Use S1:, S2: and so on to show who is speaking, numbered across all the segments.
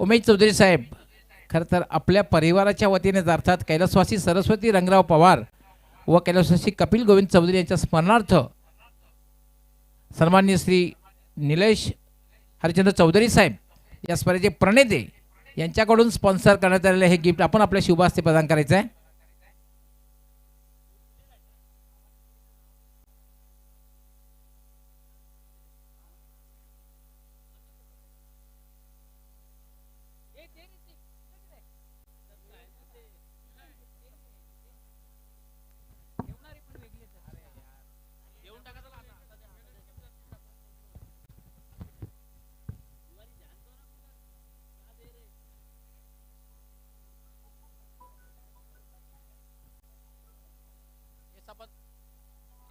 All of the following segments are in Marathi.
S1: उमेश चौधरी साहेब खरं तर आपल्या परिवाराच्या वतीने अर्थात कैलासवासी सरस्वती रंगराव पवार व कैलासवासी कपिल गोविंद चौधरी यांच्या स्मरणार्थ सन्माननीय श्री निलेश हरिचंद्र चौधरी साहेब या स्पर्धेचे प्रणेते यांच्याकडून स्पॉन्सर करण्यात आलेले हे गिफ्ट आपण आपल्या शुभ हस्ते प्रदान करायचं आहे.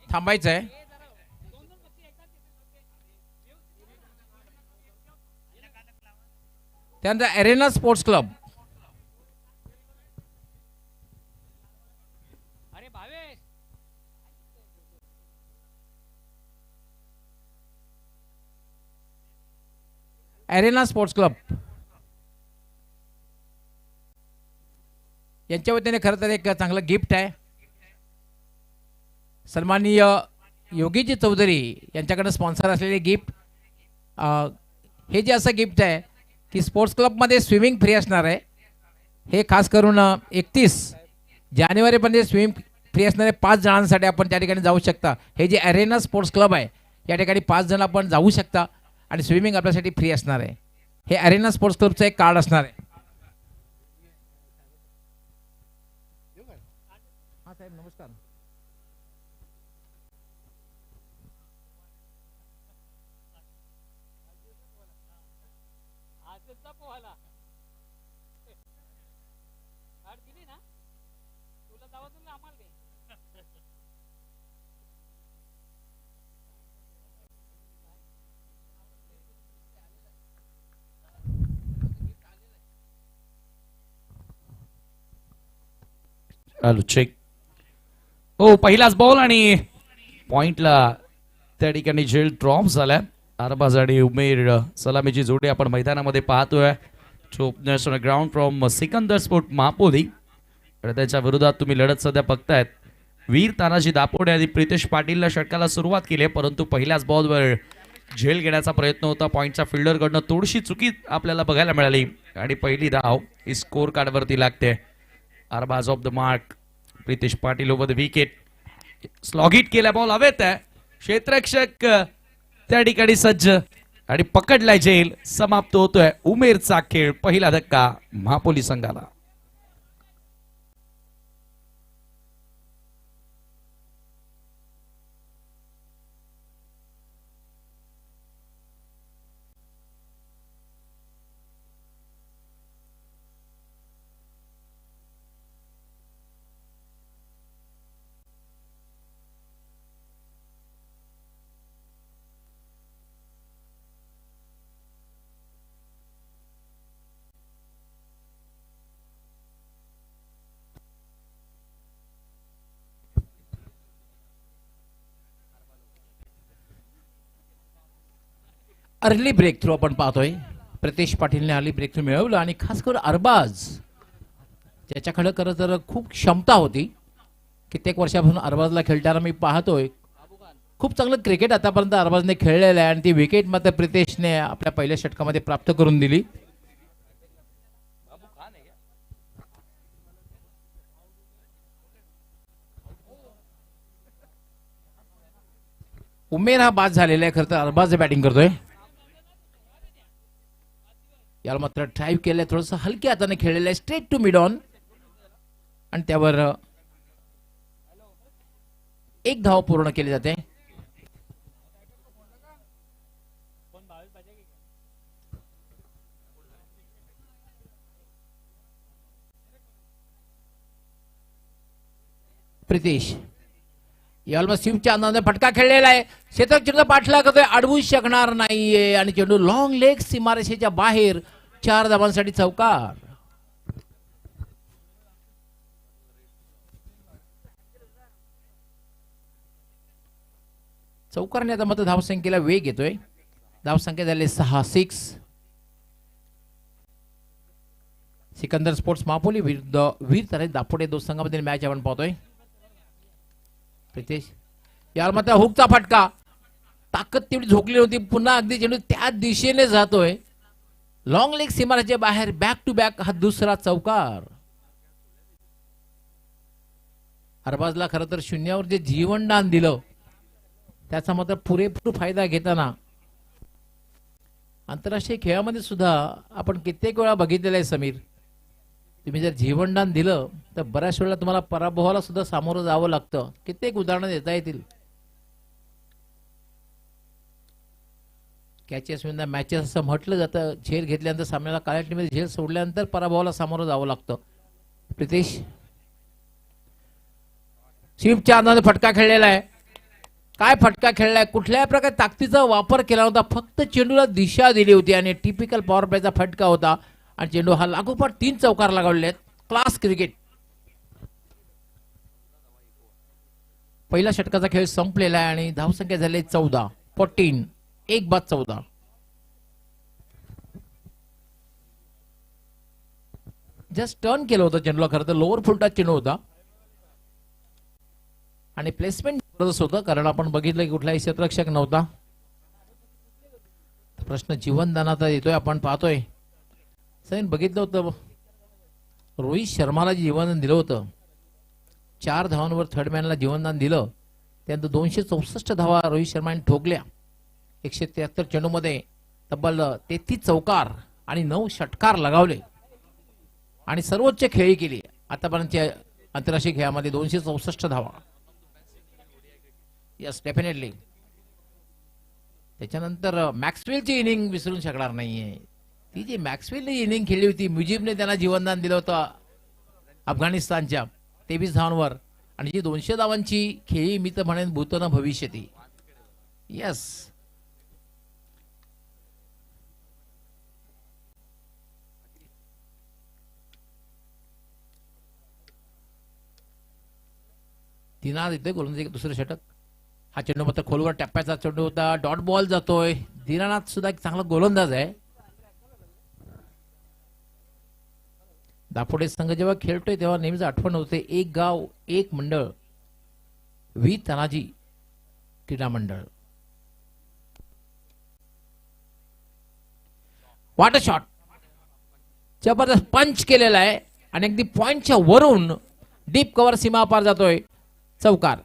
S1: थांबायचं आहे. त्यानंतर Arena sports club Arena sports club यांच्या वतीने खरं तर एक चांगलं गिफ्ट आहे. सन्माननीय योगीजी चौधरी यांच्याकडे स्पॉन्सर असलेले गिफ्ट. हे जे असं गिफ्ट आहे की स्पोर्ट्स क्लबमध्ये स्विमिंग फ्री असणार आहे. हे खास करून 31 जानेवारीपर्यंत स्विमिंग फ्री असणारे 5 जणांसाठी आपण त्या ठिकाणी जाऊ शकता. हे जे अरेना स्पोर्ट्स क्लब आहे या ठिकाणी 5 जण आपण जाऊ शकता आणि स्विमिंग आपल्यासाठी फ्री असणार आहे. हे अरेना स्पोर्ट्स क्लबचं एक कार्ड असणार आहे. हां साहेब नमस्कार.
S2: चालू चेक. हो पहिलाच बॉल आणि पॉइंटला त्या ठिकाणी झेल ड्रॉप झाला. अरबाज आणि उमेर सलामीची जोडी आपण मैदानामध्ये पाहतोय. Openers on ground from Sikandar sport Mapoli. त्याच्या विरोधात तुम्ही लढत सध्या बघतायत. वीर तानाजी दापोडे आणि प्रितेश पाटीलला षटकाला सुरुवात केली परंतु पहिल्याच बॉलवर झेल घेण्याचा प्रयत्न होता. पॉइंटच्या फिल्डरकडनं थोडीशी चुकी आपल्याला बघायला मिळाली आणि पहिली धाव ही स्कोर कार्डवरती लागते. Arbaz off the mark. Pritesh Patil over the wicket. Slog hit केला बॉल हवेत आहे. क्षेत्ररक्षक त्या ठिकाणी सज्ज आणि पकडलाय झेल. समाप्त होतोय उमेरचा खेळ. पहिला धक्का महापोली संघाला.
S1: अर्ली ब्रेक थ्रू आपण पाहतोय. प्रितेश पाटीलने अर्ली ब्रेक थ्रू मिळवलं आणि खास करून अरबाज ज्याच्याकडे खरं तर खूप क्षमता होती. कित्येक वर्षापासून अरबाजला खेळताना मी पाहतोय. खूप चांगलं क्रिकेट आतापर्यंत अरबाजने खेळलेलं आहे आणि ती विकेट मात्र प्रितेशने आपल्या पहिल्या षटकामध्ये प्राप्त करून दिली. उमेर हा बाद झालेला आहे. खरं तर अरबाज बॅटिंग करतोय. याला मात्र ड्राईव्ह केलंय. थोडंसं हलक्या हाताने खेळलेलं आहे. स्ट्रेट टू मिड ऑन आणि त्यावर एक धाव पूर्ण केली जाते. प्रितेश याला स्विपच्या अंदाजाने फटका खेळलेला आहे. क्षेत्ररक्षक पाठला करतोय. अडवू शकणार नाहीये आणि चेंडू लॉंग लेग सीमारेषेच्या बाहेर. 4 धावांसाठी चौकार. चौकारने आता मात्र धावसंख्येला वेग येतोय. धावसंख्या झाली 6. सिकंदर स्पोर्ट्स मापोली विरुद्ध वीर तारे दापोडे दोन संघामध्ये मॅच आपण पाहतोय. प्रितेश यार मात्र हुकचा फटका, ताकद तेवढी झोकली होती, पुन्हा अगदी चेंडू त्या दिशेने जातोय. लॉंग लेग सीमारेच्या बाहेर, बॅक टू बॅक हा दुसरा चौकार. अरबाजला खरं तर शून्यावर जे जीवनदान दिलं त्याचा मात्र पुरेपूर फायदा घेताना आंतरराष्ट्रीय खेळामध्ये सुद्धा आपण कित्येक वेळा बघितलेलं आहे. समीर, तुम्ही जर जीवनदान दिलं तर बऱ्याच वेळेला तुम्हाला पराभवाला सुद्धा सामोरं जावं लागतं. कित्येक उदाहरणं देता येतील. कॅचेस विन द मॅचेस असं म्हटलं जातं. झेल घेतल्यानंतर सामन्याला काळ्या टीममध्ये झेल सोडल्यानंतर पराभवाला सामोरं जावं लागतं. प्रितेश स्वीपच्या अंदाने फटका खेळलेला आहे. काय फटका खेळलाय, कुठल्याही प्रकारे ताकदीचा वापर केला होता, फक्त चेंडूला दिशा दिली होती आणि टिपिकल पॉवर प्लेचा फटका होता आणि चेंडू हा लागोपाठ 3 चौकार लगावले आहेत. Class cricket. पहिल्या षटकाचा खेळ संपलेला आहे आणि धावसंख्या झाली 14 एक बाद 14. जस्ट टर्न केलं होतं चेंडूला, खरं तर लोअर फुलटा चेंडू होता आणि प्लेसमेंट जबरदस्त होतं, कारण आपण बघितलं की कुठलाही क्षेत्ररक्षक नव्हता. प्रश्न जीवनदानाचा येतोय, आपण पाहतोय. सैन बघितलं होतं रोहित शर्माला जीवनदान दिलं होतं. 4 धावांवर थर्डमॅनला जीवनदान दिलं. त्यानंतर 264 धावा रोहित शर्माने ठोकल्या. 173 चेंडूमध्ये तब्बल 33 चौकार आणि 9 षटकार लगावले आणि सर्वोच्च खेळी केली आतापर्यंतच्या आंतरराष्ट्रीय खेळामध्ये. 264 धावा. Yes, definitely. त्याच्यानंतर मॅक्सवेलची इनिंग विसरून शकणार नाहीये. ती जी मॅक्सवेलने इनिंग खेळली होती, मुजीबने त्यांना जीवनदान दिलं होतं अफगाणिस्तानच्या 23 धावांवर, आणि जी 200 धावांची खेळी मी तर म्हणेन भूतन भविष्यती. यस, तिना देतोय गोलंदाजी दुसरं षटक. हा चेंडू मात्र खोलवर टप्प्याचा चेंडू होता. डॉट बॉल जातोय. दीनानाथ सुद्धा एक चांगला गोलंदाज आहे. दापोडे संघ जेव्हा खेळतोय तेव्हा नेहमीच आठवण होते, एक गाव एक मंडळ, व्ही तानाजी क्रीडा मंडळ. वॉटर शॉट, जबरदस्त पंच केलेला आहे आणि अगदी पॉइंटच्या वरून डीप कव्हर सीमा पार जातोय. चौकार.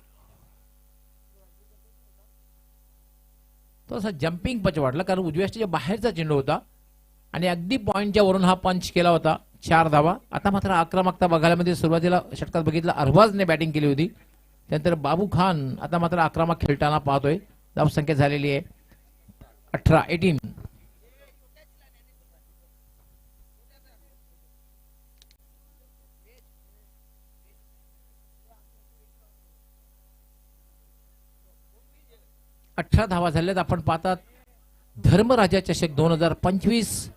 S1: तो असा जम्पिंग पंच वाटला, कारण उजव्या स्टेजच्या बाहेरचा चेंडू होता आणि अगदी पॉइंटच्या वरून हा पंच केला होता. 4 धावा. आता मात्र आक्रमकता बघायला मध्ये सुरुवातीला षटकात बघितलं अरबाजने बॅटिंग केली होती. त्यानंतर बाबू खान आता मात्र आक्रमक खेळताना पाहतोय. धावसंख्या झालेली आहे 18. 18 धावा झाल्यात. आपण पाहतात धर्मराजा चषक 2025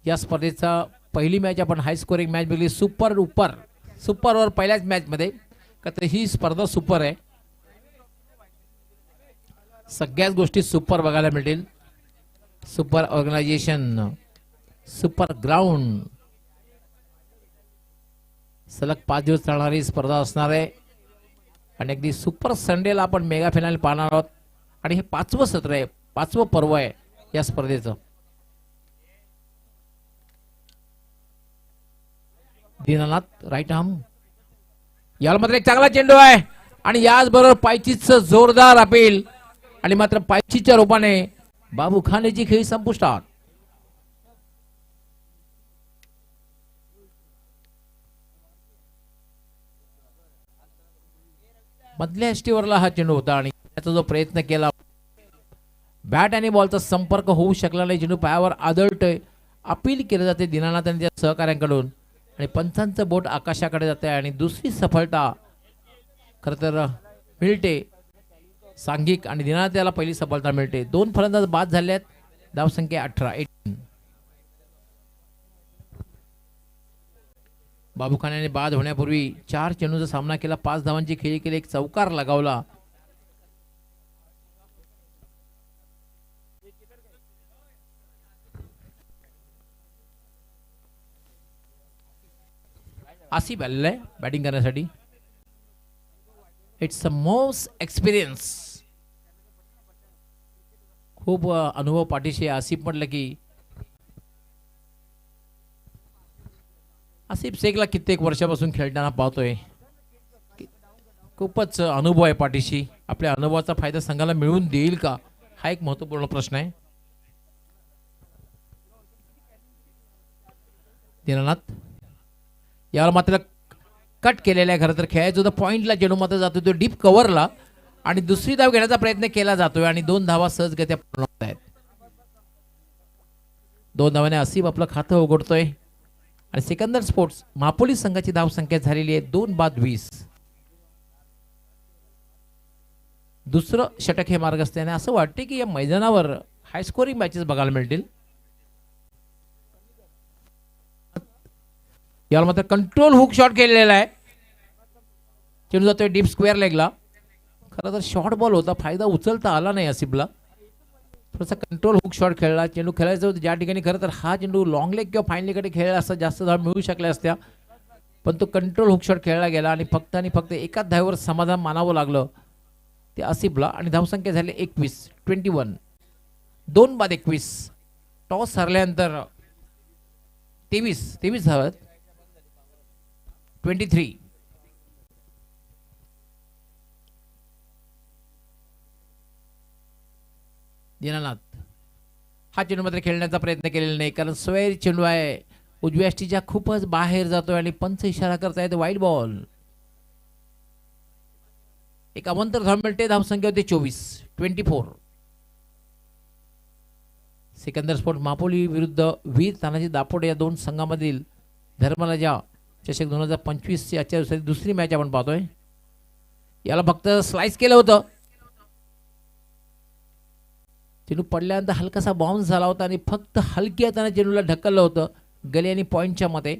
S1: या स्पर्धेचा पहिली मॅच आपण हाय स्कोरिंग मॅच बघली. सुपर ओव्हर पहिल्याच मॅच मध्ये, का तर ही स्पर्धा सुपर आहे. सगळ्याच गोष्टी सुपर बघायला मिळतील. Super organisation, super ground. सलग 5 दिवस चालणारी स्पर्धा असणार आहे आणि अगदी सुपर संडेला आपण मेगा फायनल पाहणार आहोत. आणि हे 5वं सत्र आहे, 5वं पर्व आहे या स्पर्धेचं. Dinanath right arm. याला मात्र एक चांगला चेंडू आहे आणि याचबरोबर पायचीचं जोरदार अपील आणि मात्र पायचीच्या रूपाने बाबू खान याची खेळी संपुष्टात. मधल्या एस्टीवरला हा चेंडू होता आणि त्याचा जो प्रयत्न केला, बॅट आणि बॉलचा संपर्क होऊ शकला नाही. चेंडू पायावर आदळतोय. अपील केलं जाते दीनानाथ आणि त्या सहकाऱ्यांकडून आणि पंचांचं बोट आकाशाकडे जाते आणि दुसरी सफलता खरं तर मिळते सांघिक, आणि दीनानाथ याला पहिली सफलता मिळते. 2 फलंदाज बाद झाले आहेत. धावसंख्या 18. बाबू खान याने बाद होण्यापूर्वी 4 चेंडूचा सामना केला, 5 धावांची खेळी केली, 1 चौकार लगावला. आसिफ आलेला आहे बॅटिंग करण्यासाठी. इट्स अ मोस्ट एक्सपिरियन्स, खूप अनुभव पाठीशी आहे. आसिफ म्हटलं की आसिफ शेखला कित्येक वर्षापासून खेळताना पाहतोय. खूपच अनुभव आहे पाठीशी. आपल्या अनुभवाचा फायदा संघाला मिळवून देईल का, हा एक महत्त्वपूर्ण प्रश्न आहे. दीनानाथ यावर मात्र कट केलेला आहे. खरं तर खेळायचं होतं पॉईंटला, चेंडू मात्र जातो तो डीप कव्हरला आणि दुसरी धाव घेण्याचा प्रयत्न केला जातोय आणि 2 धावा सहजगत्या पूर्ण होत आहेत. 2 धावाने आसिफ आपलं खातं उघडतोय आणि सिकंदर स्पोर्ट्स महापोली संघाची धावसंख्या झालेली आहे 2 बाद 20. दुसरं षटक हे मार्ग असल्याने असं वाटते की या मैदानावर हाय स्कोरिंग मॅचेस बघायला मिळतील. याला मात्र कंट्रोल हुक शॉट केलेला आहे. चेंडू जातोय डीप स्क्वेअर लेगला. खरं तर शॉर्ट बॉल होता, फायदा उचलता आला नाही आसिफला. थोडासा कंट्रोल हुक शॉट खेळला. चेंडू खेळायचं होतं ज्या ठिकाणी खरं तर हा चेंडू लॉंग लेग किंवा फाईन लेगकडे खेळला असता जास्त धाव मिळू शकल्या असत्या, पण तो कंट्रोल हुक शॉट खेळला गेला आणि फक्त एकाच धावेवर समाधान मानावं लागलं ते आसिफला आणि धावसंख्या झाली 21. 2 बाद 21. टॉस हरल्यानंतर 23 धावत 23. दीनानाथ हा चेंडू मात्र खेळण्याचा प्रयत्न केलेला नाही, कारण सोयरी चेंडू आहे, उजव्या यष्टीच्या खूपच बाहेर जातोय आणि पंच इशारा करतायत वाईड बॉल. एक अवंतर धाव मिळते. धावसंख्या होती 24. सिकंदर स्पोर्ट मापोली विरुद्ध वीर तानाजी दापोडे या 2 संघामधील धर्मराजा चषक 2025 ची आजच्या दिवसाची दुसरी मॅच आपण पाहतोय. याला फक्त स्लाइस केलं होतं. चेंडू पडल्यानंतर हलकासा बाउन्स झाला होता आणि फक्त हलकी हाताने चेंडूला ढकललं होतं गली आणि पॉईंटच्या मध्ये,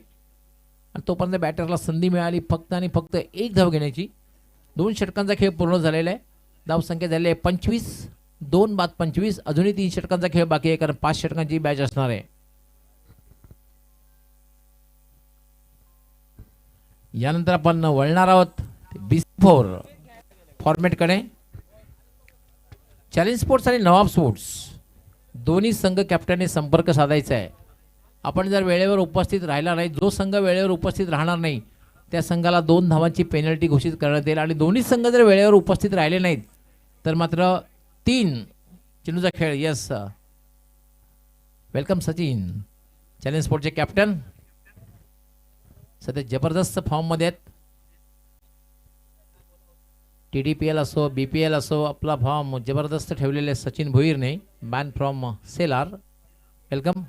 S1: आणि तोपर्यंत बॅटरला संधी मिळाली फक्त आणि फक्त 1 धाव घेण्याची. 2 षटकांचा खेळ पूर्ण झालेला आहे. धावसंख्या झाली आहे 25. 2 बाद 25. अजूनही 3 षटकांचा खेळ बाकी आहे, कारण 5 षटकांची मॅच असणार आहे. यानंतर आपण वळणार आहोत BC4 फॉर्मॅटकडे. चॅलेंज स्पोर्ट्स आणि नवाब स्पोर्ट्स दोन्ही संघ कॅप्टनने संपर्क साधायचा आहे. आपण जर वेळेवर उपस्थित राहिला नाही, जो संघ वेळेवर उपस्थित राहणार नाही त्या संघाला 2 धावांची पेनल्टी घोषित करण्यात येईल, आणि दोन्ही संघ जर वेळेवर उपस्थित राहिले नाहीत तर मात्र 3 चेंडूचा खेळ. Yes, welcome Sachin. चॅलेंज स्पोर्टचे कॅप्टन सध्या जबरदस्त फॉर्ममध्ये आहेत. TDPL असो BPL असो, आपला फॉर्म जबरदस्त ठेवलेले सचिन भोईरने, मॅन फ्रॉम सेलार. वेलकम.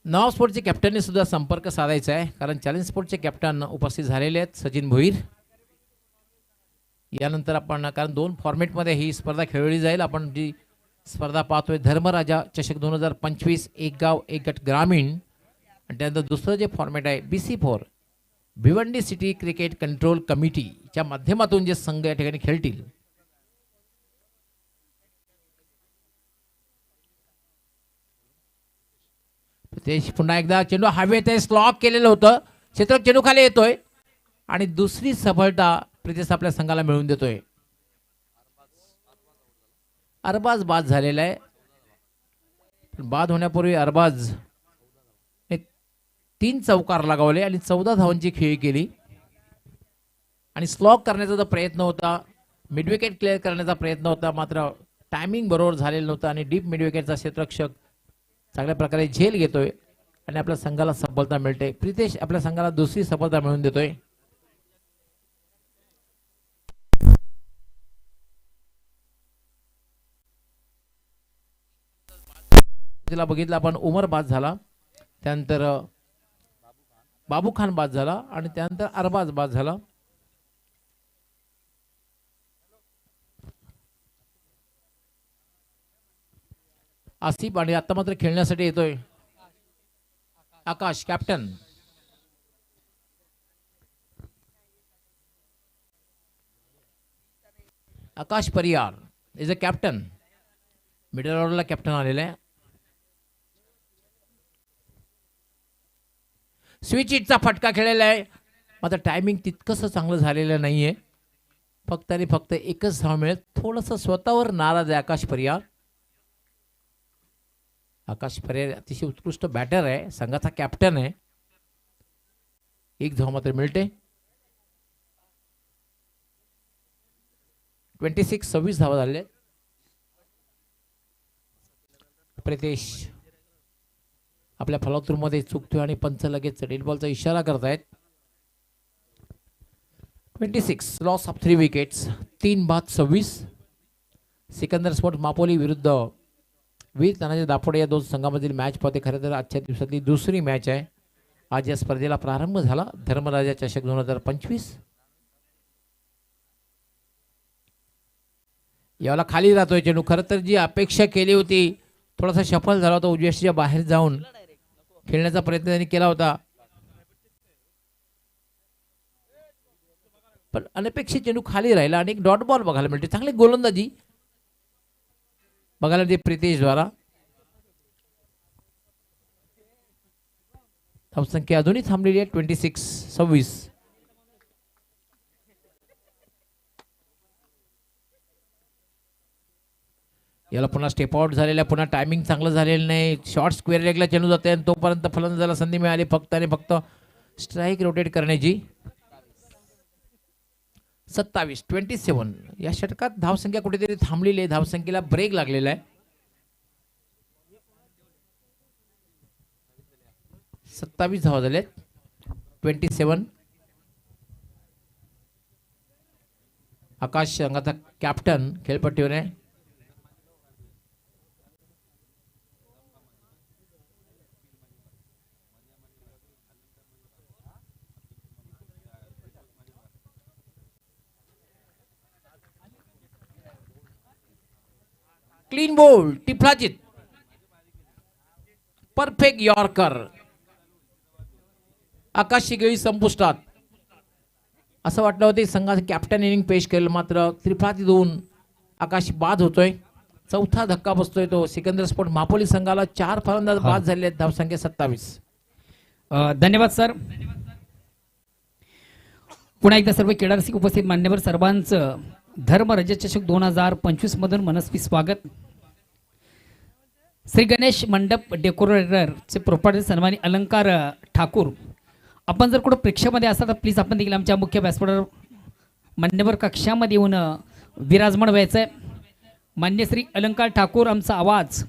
S1: नॉव स्पोर्टचे कॅप्टनने सुद्धा संपर्क साधायचा आहे, कारण चॅलेंज स्पोर्टचे कॅप्टन उपस्थित झालेले आहेत सचिन भोईर. यानंतर आपण, कारण 2 फॉर्मॅटमध्ये ही स्पर्धा खेळली जाईल. आपण जी स्पर्धा पाहतोय धर्मराजा चषक 2025 एक गाव एक गट ग्रामीण, आणि त्यानंतर दुसरं जे फॉर्मॅट आहे BC4 Bhiwandi city cricket control कमिटीच्या माध्यमातून जे संघ या ठिकाणी खेळतील. ते पुन्हा एकदा चेंडू हवेत आहे, स्लॉक केलेलं होतं, क्षेत्ररक्षक चेंडू खाली येतोय आणि दुसरी सफलता प्रितेश आपल्या संघाला मिळवून देतोय. अरबाज बाद झालेला आहे. बाद होण्यापूर्वी अरबाज 3 चौकार लगावले आणि 14 धावांची खेळी केली, आणि स्लॉक करण्याचा जो प्रयत्न होता, मिडविकेट क्लिअर करण्याचा प्रयत्न होता, मात्र टायमिंग बरोबर झालेलं नव्हतं आणि डीप मिडविकेटचा क्षेत्ररक्षक चांगल्या प्रकारे झेल घेतोय आणि आपल्या संघाला सफलता मिळते. प्रितेश आपल्या संघाला दुसरी सफलता मिळवून देतोय. तिला बघितलं आपण, उमर बाद झाला, त्यानंतर बाबू खान बाद झाला आणि त्यानंतर अरबाज बाद झाला. आसिफ आणि आता मात्र खेळण्यासाठी येतोय आकाश, captain. Akash Pariyar is a captain. Middle ऑर्डरला कॅप्टन आलेला आहे. स्विच हिटचा फटका खेळलेला आहे, मात्र टायमिंग तितकंसं चांगलं झालेलं नाहीये. फक्त आणि फक्त एकच धाव मिळेल. थोडंसं स्वतःवर नाराज आहे आकाश परियार. आकाश परियार अतिशय उत्कृष्ट बॅटर आहे, संघाचा कॅप्टन आहे. एक धाव मात्र मिळते. 26 धावा झाले. प्रितेश आपल्या फॉलोथ्रूमध्ये चुकतोय आणि पंच लगेच डेड बॉलचा इशारा करतायत. 26 loss of 3 wickets. 3-26. Sikandar sports Mapoli विरुद्ध वीर तानाजी दापोडे या दोन संघामधील मॅच पाहते. खरं तर आजच्या दिवसातली दुसरी मॅच आहे. आज या स्पर्धेला प्रारंभ झाला. धर्मराजा चषक 2025. याला खाली राहतोय चेंडू. खरं तर जी अपेक्षा केली होती, थोडासा सफल झाला होता. उजव्याच्या बाहेर जाऊन खेळण्याचा प्रयत्न त्यांनी केला होता, पण अनपेक्षित चेंडू खाली राहिला आणि एक डॉट बॉल बघायला मिळते. चांगली गोलंदाजी बघायला मिळते प्रितेश द्वारा. धावसंख्या अजूनही थांबलेली आहे 26-26. याला पुन्हा स्टेप आउट झालेला, पुन्हा टायमिंग चांगलं झालेलं नाही. शॉर्ट स्क्वेअर लेगला चेंडू जाते आणि तोपर्यंत फलंदाजाला संधी मिळाली फक्त आणि फक्त स्ट्राईक रोटेट करण्याची. 27 या षटकात धावसंख्या कुठेतरी थांबलेली आहे. धावसंख्येला ब्रेक लागलेला आहे. 27 धावा झालेत. 27. आकाश संघाचा कॅप्टन खेळपट्टीवर आहे. क्लीन बोल टिपलाचित. Perfect yorker. आकाशची गेळी संपुष्टात. असं वाटलं होतं संघाचं कॅप्टन इनिंग पेश केलं, मात्र त्रिफळाची दोन आकाश बाद होतोय. चौथा धक्का बसतोय तो सिकंदर स्पोर्ट मापोली संघाला. 4 फलंदाज बाद झाले आहेत. धावसंख्या 27.
S3: धन्यवाद सर. पुन्हा एकदा सर्व क्रीडा रसिक उपस्थित मान्यवर सर्वांचं धर्म राज्य चषक 2025 मधून मनस्वी स्वागत. श्री गणेश मंडप डेकोरेटरचे प्रोप्रायटर सन्मानी अलंकार ठाकूर, आपण जर कुठं प्रेक्षामध्ये असाल तर प्लीज आपण देखील आमच्या मुख्य व्यासपीठावर मान्यवर कक्षामध्ये येऊन विराजमान व्हायचं आहे. मान्य श्री अलंकार ठाकूर, आमचा आवाज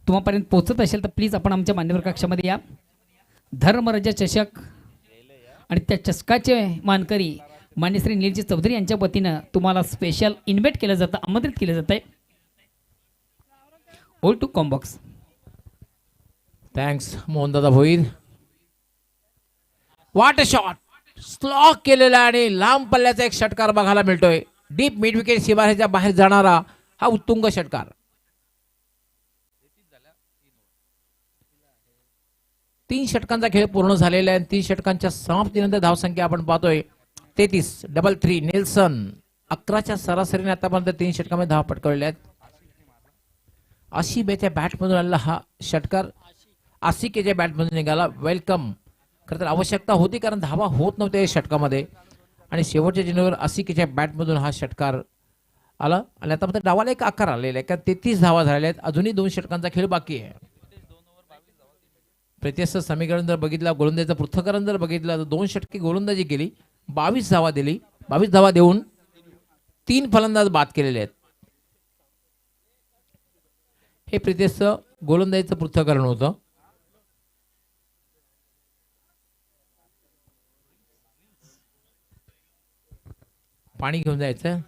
S3: तुम्हापर्यंत पोहोचत असेल तर प्लीज आपण आमच्या मान्यवर कक्षामध्ये या. धर्मराजा चषक आणि त्या चषकाचे मानकरी मान्य श्री निलजी चौधरी यांच्या वतीनं तुम्हाला स्पेशल इन्व्हाइट केलं जातं, आमंत्रित केलं जात आहे. ऑल टू कॉम्बॉक्स.
S1: Thanks Mohandada Bhoir. What shot slog केलेला आणि लांब पल्ल्याचा एक षटकार बघायला मिळतोय. डीप मिड विकेट सीमारेषेच्या बाहेर जाणारा हा उत्तुंग षटकार. 3 षटकांचा खेळ पूर्ण झालेला आहे. 3 षटकांच्या समाप्तीनंतर धावसंख्या आपण पाहतोय 33. 3 नेल्सन 11च्या सरासरीने आतापर्यंत 3 षटकांमध्ये धावा पटकावलेल्या आहेत. आशिबेच्या बॅटमधून आलेला हा षटकार आसिकेच्या बॅटमधून निघाला. वेलकम. खरं तर आवश्यकता होती, कारण धावा होत नव्हत्या या षटकामध्ये आणि शेवटच्या चेंडूवर आसिकेच्या बॅटमधून हा षटकार आला आणि आता मात्र डावाला एक आकार आलेला आहे. कारण 33 धावा झालेल्या आहेत. अजूनही 2 षटकांचा खेळ बाकी आहे. प्रत्यक्ष समीकरण जर बघितलं, गोलंदाजीचं पृथक्करण जर बघितलं तर 2 षटके गोलंदाजी केली, 22 धावा दिली. 22 धावा देऊन 3 फलंदाज बाद केलेले आहेत. हे प्रत्यक्ष गोलंदाजीचं पृथक्करण होतं. पाणी घेऊन जायचं.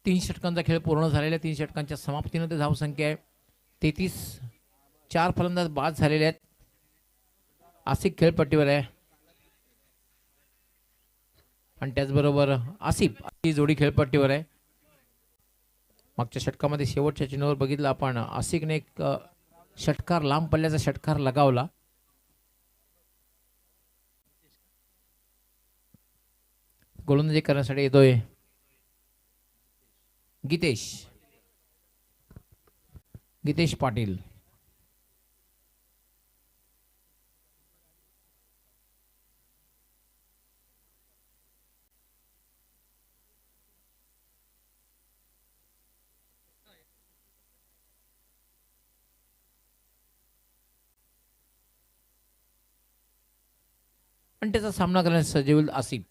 S1: तीन षटकांचा खेळ पूर्ण झालेला आहे. 3 षटकांच्या समाप्तीनंतर धावसंख्या आहे 33. 4 फलंदाज बाद झालेले आहेत. आसिफ खेळपट्टीवर आहे आणि त्याचबरोबर आसिफ ही जोडी खेळपट्टीवर आहे. मागच्या षटकामध्ये शेवटच्या चिन्हावर बघितलं आपण, आसिफने एक षटकार, लांब पल्ल्याचा षटकार लगावला. गोलंदाजी करण्यासाठी येतोय गीतेश पाटील. आणि त्याचा सामना करण्यास सज्ज होईल आसिफ.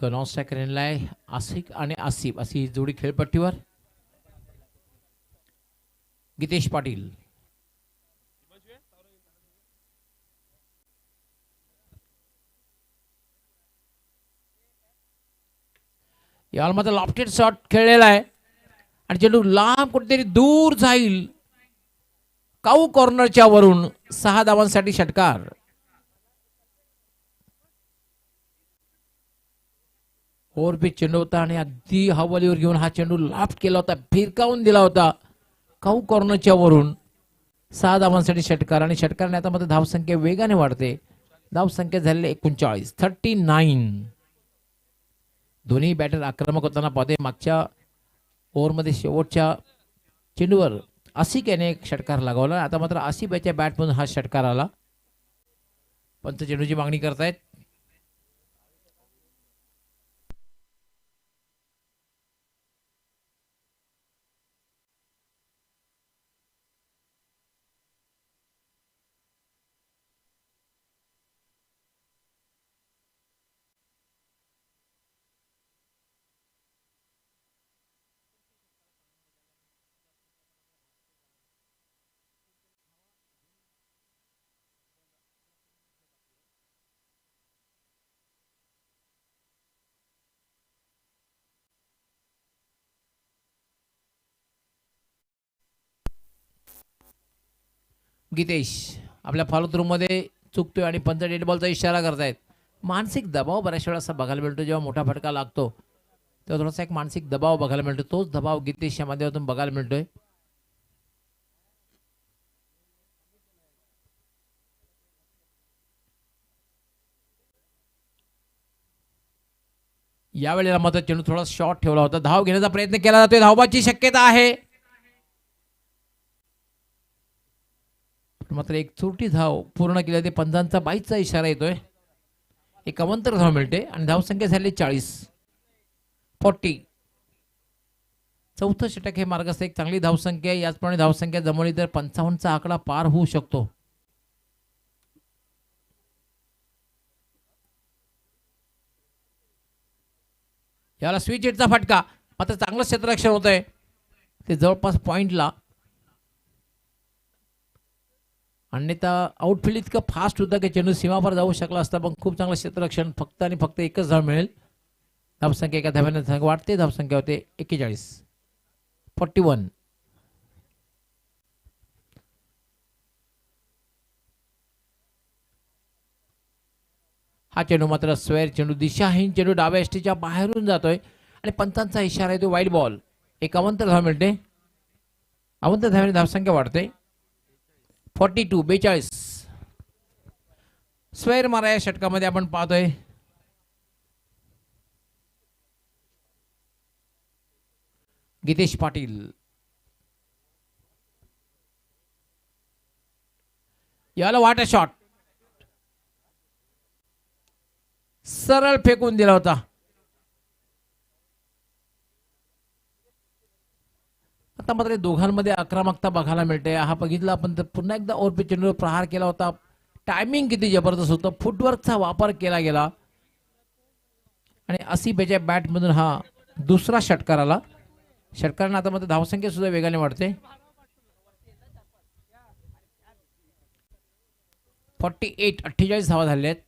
S1: नॉन स्ट्रायकर आहे. आसिफ आणि आसिफ अशी ही जोडी खेळपट्टीवर. गीतेश पाटील याला मात्र लॉफ्टेड शॉट खेळलेला आहे आणि चेंडू लांब कुठेतरी दूर जाईल. काऊ कॉर्नरच्या वरून 6 धावांसाठी षटकार. ओव्हरपिच चेंडू होता आणि अगदी हवालीवर घेऊन हा चेंडू लाफ्ट केला होता, फिरकावून दिला होता काऊ कॉर्नरच्या वरून. 6 धावांसाठी षटकार आणि षटकारने आता मध्ये धावसंख्या वेगाने वाढते. धावसंख्या झालेली 39. दोन्ही बॅटर आक्रमक होताना पाहते. मागच्या ओव्हरमध्ये शेवटच्या चेंडूवर आसिफ याने एक षटकार लगावला. आता मात्र आसिफ याच्या बॅटमधून हा षटकार आला. पंच चेंडूची मागणी करतायत. गीतेश आपल्या फॉलो थ्रू मध्ये चुकतोय आणि पंच डेड बॉलचा इशारा करतायत. मानसिक दबाव बऱ्याच वेळा असा बघायला मिळतो. जेव्हा मोठा फटका लागतो तेव्हा थोडासा एक मानसिक दबाव बघायला मिळतो. तोच दबाव गीतेशच्या माध्यमातून बघायला मिळतोय. यावेळेला मात्र चेंडू थोडा शॉर्ट ठेवला होता. धाव घेण्याचा प्रयत्न केला जातोय. धावबाची शक्यता आहे मात्र एक छोटी धाव पूर्ण केली ते पंचांचा 22चा इशारा येतोय. एक अवंतर धाव मिळते आणि धावसंख्या झाली 40. चौथं षटक हे मार्गास एक चांगली धावसंख्या. याचप्रमाणे धावसंख्या जमवली तर 55चा आकडा पार होऊ शकतो. याला स्विच हिटचा फटका. मात्र चांगलं क्षेत्ररक्षण होत आहे ते जवळपास पॉइंटला. अन्यथा आउटफील्ड इतकं फास्ट होतं की चेंडू सीमापार जाऊ शकला असता, पण खूप चांगलं क्षेत्ररक्षण. फक्त आणि फक्त एकच धाव मिळेल. धावसंख्या एका धाव्याने वाढते. धावसंख्या होते 41. हा चेंडू मात्र स्क्वेअर चेंडू, दिशाहीन चेंडू डाव्या एसटीच्या बाहेरून जातोय आणि पंचांचा इशारा येतो वाईड बॉल. एक अवंतर धाव मिळते. अवंतर धाव्याने धावसंख्या वाढते 42. स्क्वेअर मारा या षटकामध्ये आपण पाहतोय. गीतेश पाटील याला वाटा शॉट सरळ फेकून दिला होता. आता मात्र दोघांमध्ये आक्रमकता बघायला मिळते. हा बघितला आपण तर पुन्हा एकदा ओव्हरपिच चेंडूवर प्रहार केला होता. टायमिंग किती जबरदस्त होतं. फुटवर्कचा वापर केला गेला आणि आसिफ याच्या बॅटमधून हा दुसरा षटकार आला. षटकाराने आता मात्र धावसंख्या सुद्धा वेगाने वाढते. 48 धावा झाल्या आहेत.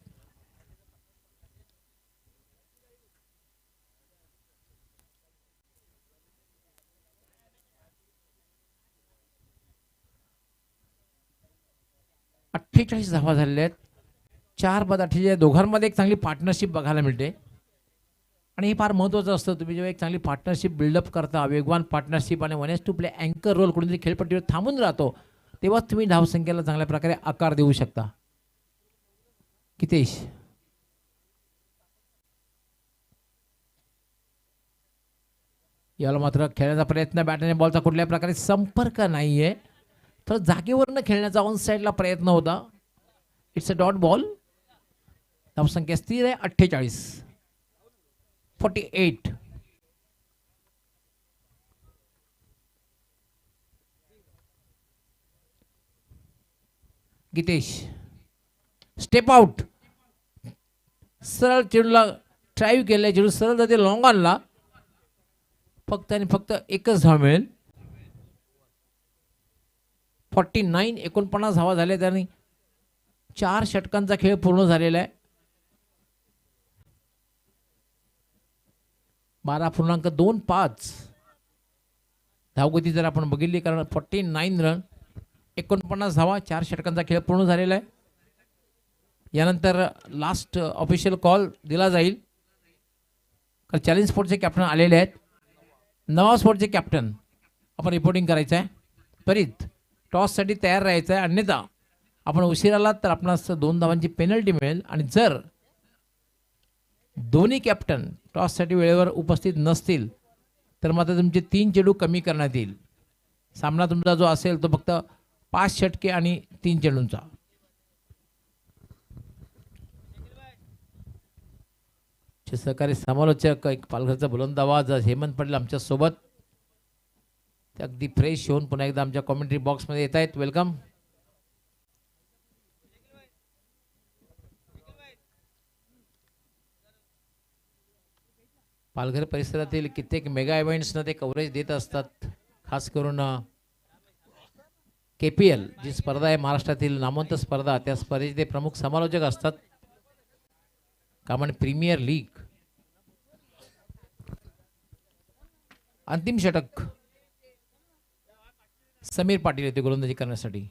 S1: 48 धावा झालेल्या आहेत. 4 बाद 48. दोघांमध्ये एक चांगली पार्टनरशिप बघायला मिळते आणि हे फार महत्त्वाचं असतं. तुम्ही जेव्हा एक चांगली पार्टनरशिप बिल्डअप करता, वेगवान पार्टनरशिप आणि 1:2 प्ले अँकर रोल कुठेतरी खेळपट्टीवर थांबून राहतो, तेव्हाच तुम्ही धावसंख्येला चांगल्या प्रकारे आकार देऊ शकता. कितेश याला मात्र खेळण्याचा प्रयत्न, बॅट आणि बॉलचा कुठल्याही प्रकारे संपर्क नाहीये, तर जागेवरनं खेळण्याचा ऑन साईडला प्रयत्न होता. It's a dot ball. धावसंख्या स्थिर आहे 48. 48. Gitesh step out. सरळ चेंडूला ड्राईव्ह केलं, चेंडू सरळ जाते लॉंग ऑनला. फक्त आणि फक्त एकच धाव मिळेल. 49. 49 धावा झाल्या त्यांनी. 4 षटकांचा खेळ पूर्ण झालेला आहे. 12.25 धावगती जर आपण बघितली, कारण 49 रन 49 धावा, 4 षटकांचा खेळ पूर्ण झालेला आहे. यानंतर लास्ट ऑफिशियल कॉल दिला जाईल, कारण चॅलेंज स्पोर्टचे कॅप्टन आलेले आहेत. नवा स्पोर्टचे कॅप्टन आपण रिपोर्टिंग करायचं आहे. त्वरित टॉससाठी तयार राहायचं आहे, अन्यथा आपण उशीर आलात तर आपणास 2 धावांची पेनल्टी मिळेल. आणि जर दोन्ही कॅप्टन टॉससाठी वेळेवर उपस्थित नसतील तर मात्र तुमचे 3 चेंडू कमी करण्यात येईल. सामना तुमचा जो असेल तो फक्त 5 षटके आणि 3 चेंडूंचा. सहकारी समालोचक एक पालघरचा बुलंद आवाज हेमंत पटेल आमच्या सोबत, ते अगदी फ्रेश होऊन पुन्हा एकदा आमच्या कॉमेंट्री बॉक्समध्ये येत आहेत. वेलकम. पालघर परिसरातील कित्येक मेगा इव्हेंट्सना ते कव्हरेज देत असतात. खास करून KPL जी स्पर्धा आहे महाराष्ट्रातील नामवंत स्पर्धा, त्या स्पर्धेचे ते प्रमुख समालोचक असतात. Kaman premier league. अंतिम षटक समीर पाटील येते गोलंदाजी करण्यासाठी.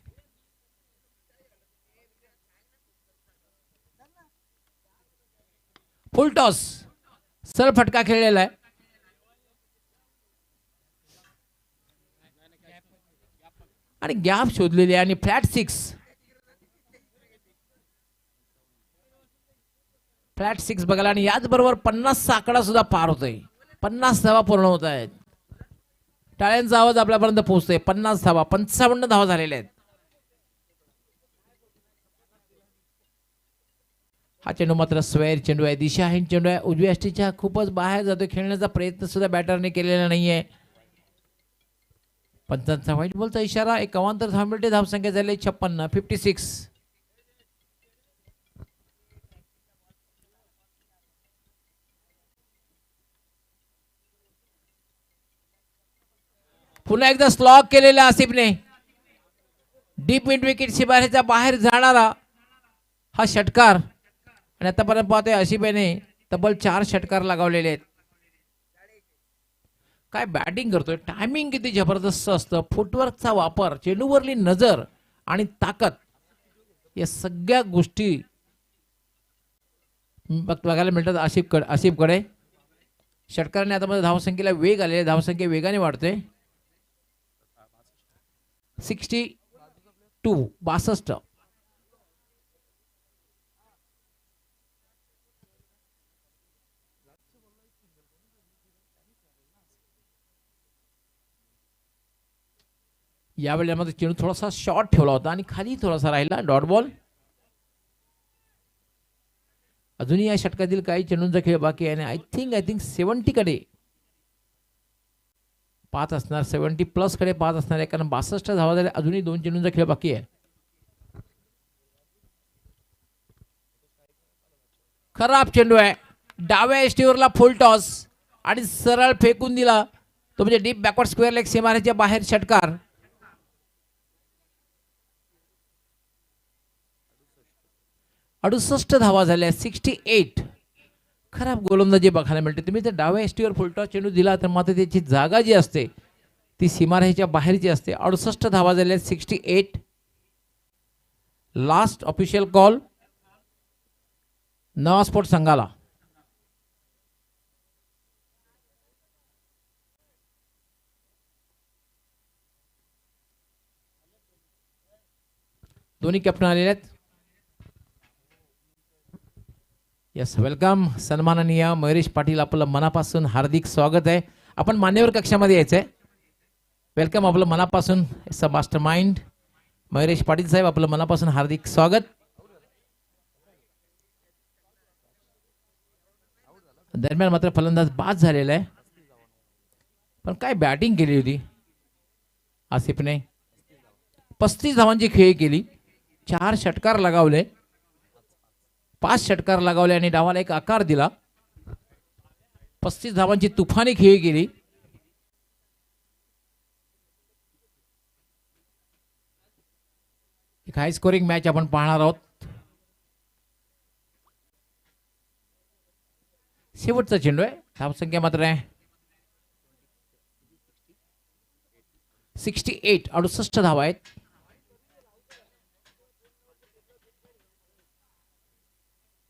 S1: फुल टॉस, सरळ फटका खेळलेला आहे. आणि गॅप शोधलेली आहे आणि फ्लॅट 6 बघायला. आणि याचबरोबर 50चा आकडा सुद्धा पार होतोय. 50 धावा पूर्ण होत आहेत. टाळ्यांचा आवाज आपल्यापर्यंत पोहोचतोय. 50 धावा, 55 धावा झालेल्या आहेत. हा चेंडू मात्र स्वेअर चेंडू आहे, दिशाहीन चेंडू आहे. उजव्या यष्टीच्या खूपच बाहेर जातोय. खेळण्याचा प्रयत्न सुद्धा बॅटरने केलेला नाहीये. पंचांचा व्हाईट बॉलचा इशारा. एक अवांतर धाव मिळते. धावसंख्या झाली 56. 56. पुन्हा एकदा स्लॉग केलेला आसिफने. डीप मिड विकेट शिबारेच्या बाहेर जाणारा हा षटकार. आणि आतापर्यंत पाहतोय आसिफने तब्बल 4 षटकार लगावलेले आहेत. काय बॅटिंग करतोय. टायमिंग किती जबरदस्त असतं. फुटवर्कचा वापर, चेंडूवरली नजर आणि ताकद, या सगळ्या गोष्टी बघायला मिळतात आसिफकडे. षटकाराने आता धावसंख्येला वेग आलेला. धावसंख्या वेगाने वाढते. 62. 62. यावेळेला चेंडू थोडासा शॉर्ट ठेवला होता आणि खाली थोडासा राहिला. Dot ball. अजूनही या षटकातील काही चेंडूंचा खेळ बाकी आहे. आय थिंक 70 कडे पाच असणार. 70+ कडे 5 असणार आहे, कारण 62 धावा झाले. अजूनही 2 चेंडूंचा खेळ बाकी आहे. खराब चेंडू आहे. डाव्या एष्टीवरला फुल टॉस आणि सरळ फेकून दिला तो, म्हणजे डीप बॅकवर्ड स्क्वेअर लेग सीमारेच्या बाहेर षटकार. 68 धावा झाल्या. 68. खराब गोलंदाजी बघायला मिळते. तुम्ही जर डाव्या एष्टीवर फुलटॉस चेंडू दिला तर मात्र त्याची जागा जी असते ती सीमारेषेच्या बाहेरची असते. 68 धावा झाल्या. 68. लास्ट ऑफिशियल कॉल नवा स्पोर्ट संघाला. दोन्ही कॅप्टन आलेले आहेत. Yes, welcome. सन्माननीय मयुरेश पाटील, आपलं मनापासून हार्दिक स्वागत आहे. आपण मान्यवर कक्षामध्ये यायचंय. वेलकम, आपलं मनापासून मास्टर माइंड मयुरेश पाटील साहेब, आपलं मनापासून हार्दिक स्वागत. दरम्यान मात्र फलंदाज बाद झालेला आहे, पण काय बॅटिंग केली होती आसिफने. 35 धावांची खेळी केली, 4 षटकार लगावले, 5 षटकार लगावले आणि डावाला एक आकार दिला. 35 धावांची तुफानी खेळी केली. एक हाय स्कोरिंग मॅच आपण पाहणार आहोत. शेवटचा चेंडू आहे. धावसंख्या मात्र आहे 68, 68 धावा आहेत.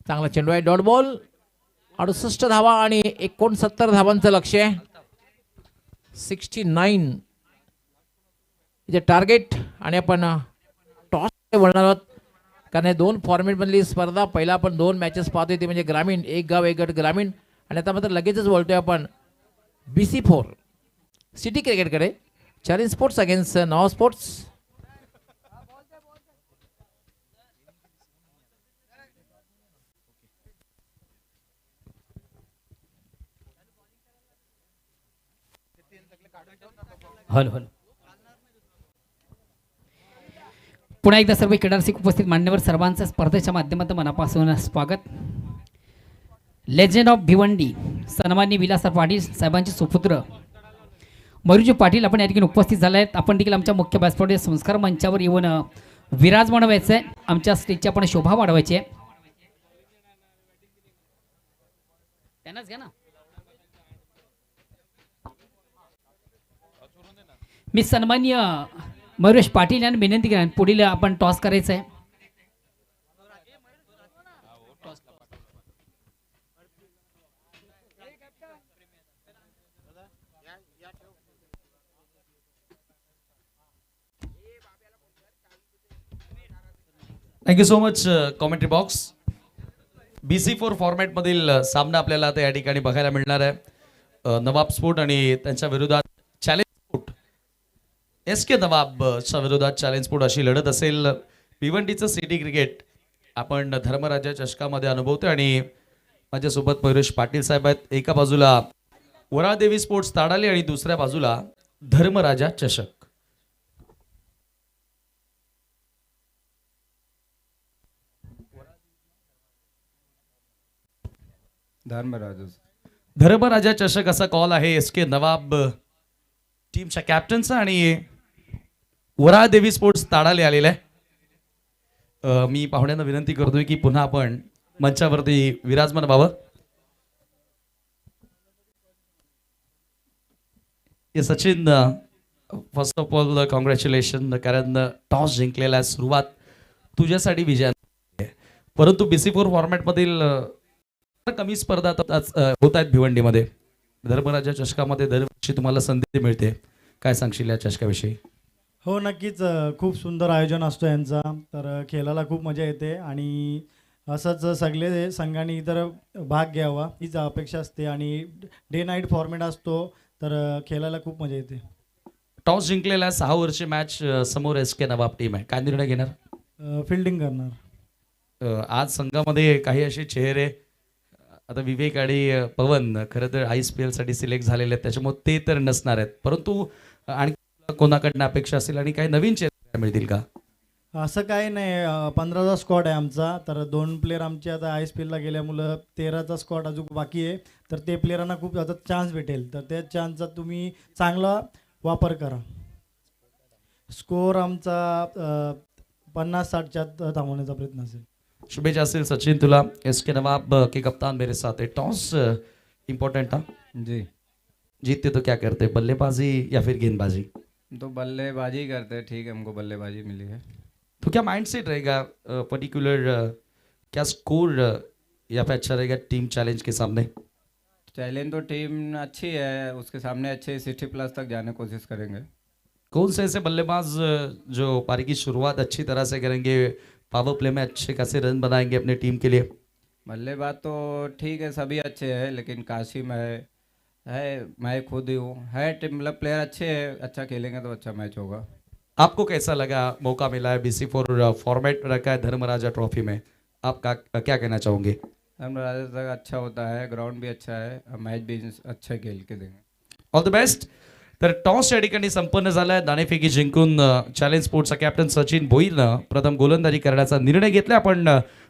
S1: चांगला चेंडू आहे, डॉट बॉल. 68 धावा आणि 69 धावांचं लक्ष्य आहे. 69 इथे टार्गेट. आणि आपण टॉस वळणार आहोत, कारण हे 2 फॉर्मॅट मधली स्पर्धा. पहिला आपण 2 मॅचेस पाहतोय, ते म्हणजे ग्रामीण, एक गाव एक गट ग्रामीण. आणि आता मात्र लगेचच बोलतोय आपण BC4 सिटी क्रिकेटकडे. Challenge sports against Nava sports.
S3: Hello hello. पुन्हा एकदा सर्व क्रीडारसिक उपस्थित मान्यवर सर्वांचं स्पर्धेच्या माध्यमातून मनापासून स्वागत. लेजंड ऑफ भिवंडी सन्माननीय विलासराव पाटील साहेबांचे सुपुत्र मयुरजी पाटील आपण या ठिकाणी उपस्थित झाले आहेत. आपण देखील आमच्या मुख्य व्यासपीठावर संस्कार मंचावर येऊन विराजमान व्हायचं आहे. आमच्या स्टेजची आपण शोभा वाढवायची आहे. त्यांनाच घ्या ना. मी सन्माननीय मयुरेश पाटील यांना विनंती करेन, पुढील आपण टॉस करायचं आहे.
S2: Thank you so much commentary box. BC4 फॉर्मॅटमधील सामना आपल्याला आता या ठिकाणी बघायला मिळणार आहे. नवाब स्पोर्ट आणि त्यांच्या विरोधात चॅलेंज स्पोर्ट, SK नवाबच्या विरोधात चॅलेंज स्पोर्ट अशी लढत असेल. भिवंडीचं सिटी क्रिकेट आपण धर्मराजा चषकामध्ये अनुभवतोय आणि माझ्यासोबत मयुरेश पाटील साहेब आहेत. एका बाजूला वराळदेवी स्पोर्ट्स ताडाली आणि दुसऱ्या बाजूला धर्मराजा चषक. धर्मराजा चषक असा कॉल आहे SK नवाब टीमच्या कॅप्टनचा आणि वराळदेवी स्पोर्ट्स ताडाले आलेला आहे. मी पाहुण्यांना विनंती करतोय की पुन्हा आपण मंचावरती विराजमान व्हावं. Sachin, first of all congratulation, कारण टॉस जिंकलेला आहे. सुरुवात तुझ्यासाठी विजय, परंतु BC4 फॉर्मॅटमधील कमी स्पर्धा होत आहेत भिवंडीमध्ये. धर्मराजा चषकामध्ये दरवर्षी तुम्हाला संधी मिळते. काय सांगशील या चषकाविषयी?
S4: हो, नक्कीच. खूप सुंदर आयोजन असतो यांचा, तर खेळायला खूप मजा येते आणि असंच सगळे संघांनी इतर भाग घ्यावा हीच अपेक्षा असते. आणि डे नाईट फॉर्मॅट असतो, तर खेळायला खूप मजा येते.
S2: टॉस जिंकलेला 6 वर्षी मॅच समोर SK नवाब टीम आहे. काय निर्णय घेणार?
S4: फिल्डिंग करणार.
S2: आज संघामध्ये काही असे चेहरे, आता विवेक आणि पवन खरं तर IPL साठी सिलेक्ट झालेले आहेत, त्याच्यामुळे ते तर नसणार आहेत, परंतु आणखी कोणाकडनं अपेक्षा असेल आणि काही नवीन चेहरे मिळतील का?
S4: असं काही नाही. 15चा स्क्वॉड आहे आमचा, तर 2 प्लेयर आमचे आता IPL ला गेल्यामुळं 13चा स्क्वॉड अजून बाकी आहे. तर ते प्लेयरांना खूप आता चान्स भेटेल, तर त्या चान्सचा तुम्ही चांगला वापर करा. स्कोअर आमचा 50-60च्या थांबवण्याचा प्रयत्न असेल.
S2: शुभेच्छा असेल सचिन तुला. SK नवाब के कप्तान मेरे साथ है. टॉस इम्पोर्टेंट था
S5: जी.
S2: जीतते तो क्या करते, बल्लेबाजी या फिर गेंदबाजी?
S5: तो बल्लेबाजी करते हैं, ठीक है, हमको बल्लेबाजी मिली है.
S2: तो क्या माइंडसेट रहेगा पर्टिकुलर, क्या स्कोर या फिर अच्छा रहेगा टीम चैलेंज के सामने?
S5: चैलेंज तो टीम अच्छी है, उसके सामने अच्छे 60+ तक जाने की कोशिश करेंगे।
S2: कौन से ऐसे बल्लेबाज जो पारी की शुरुआत अच्छी तरह से करेंगे, पावर प्ले में अच्छे खासे रन बनाएंगे अपने टीम के लिए?
S5: बल्लेबाज तो ठीक है, सभी अच्छे हैं, लेकिन काशिम है, मैं खुद ही हूँ, है टीम, मतलब प्लेयर अच्छे हैं, अच्छा खेलेंगे तो अच्छा मैच होगा।
S2: आपको कैसा लगा? मौका मिला है, BC4 फॉर्मेट रखा है धर्मराजा ट्रॉफी में, आप क्या कहना चाहोगे?
S5: हम राजा तक अच्छा होता है, ग्राउंड भी अच्छा है, और मैच भी अच्छा खेल के देंगे।
S2: All the best. तर टॉस या ठिकाणी संपन्न झालाय. नाणेफेकी जिंकून चॅलेंज स्पोर्ट्सचा कॅप्टन सचिन भोईरनं प्रथम गोलंदाजी करण्याचा निर्णय घेतला. आपण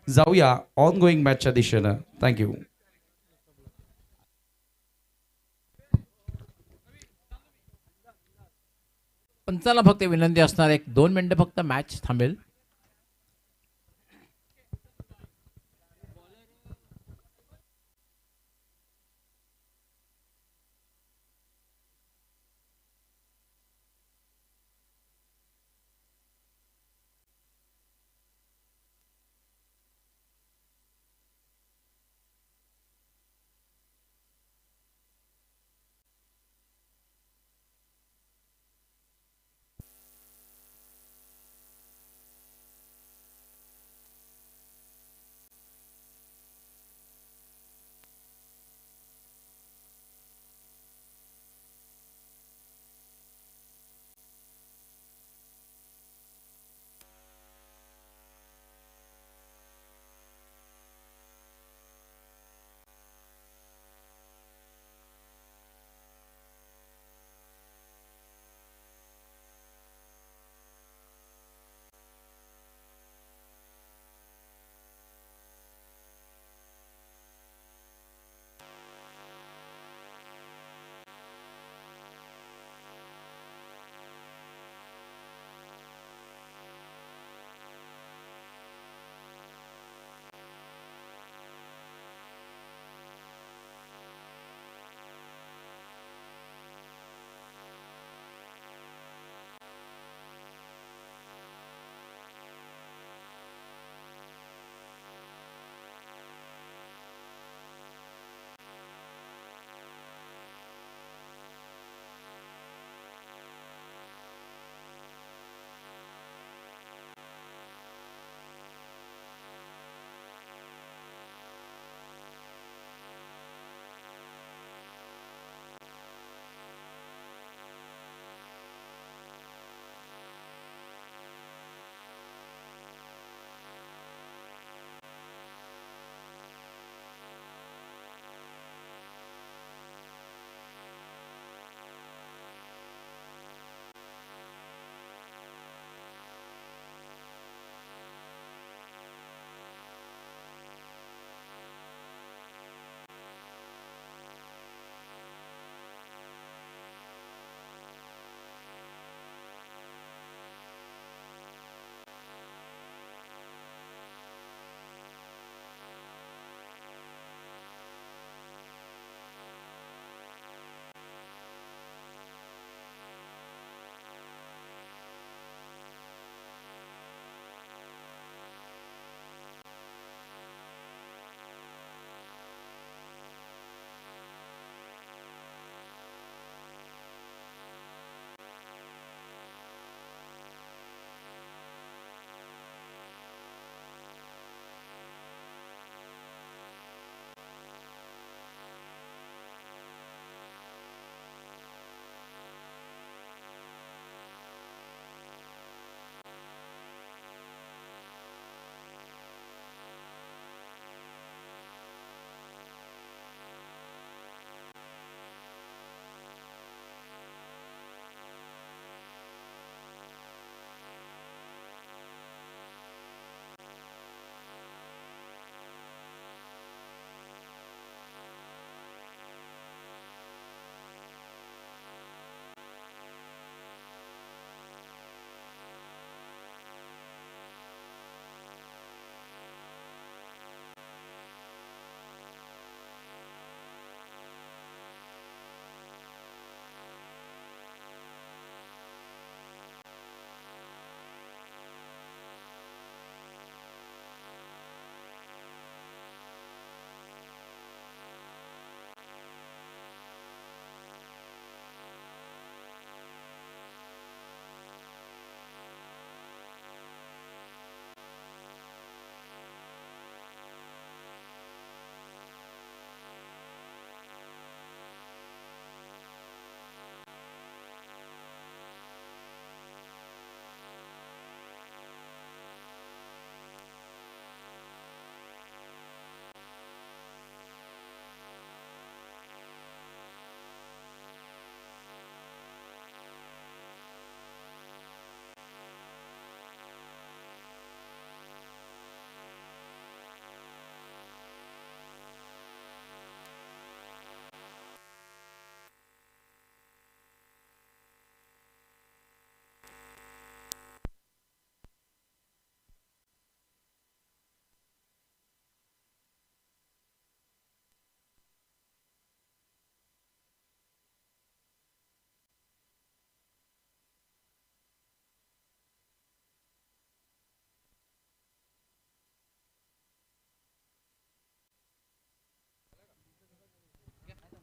S2: जाऊया ऑन गोईंग मॅचच्या दिशेनं. थँक्यू.
S1: पंचाला फक्त विनंती असणार, 1-2 मिनिटं फक्त मॅच थांबेल.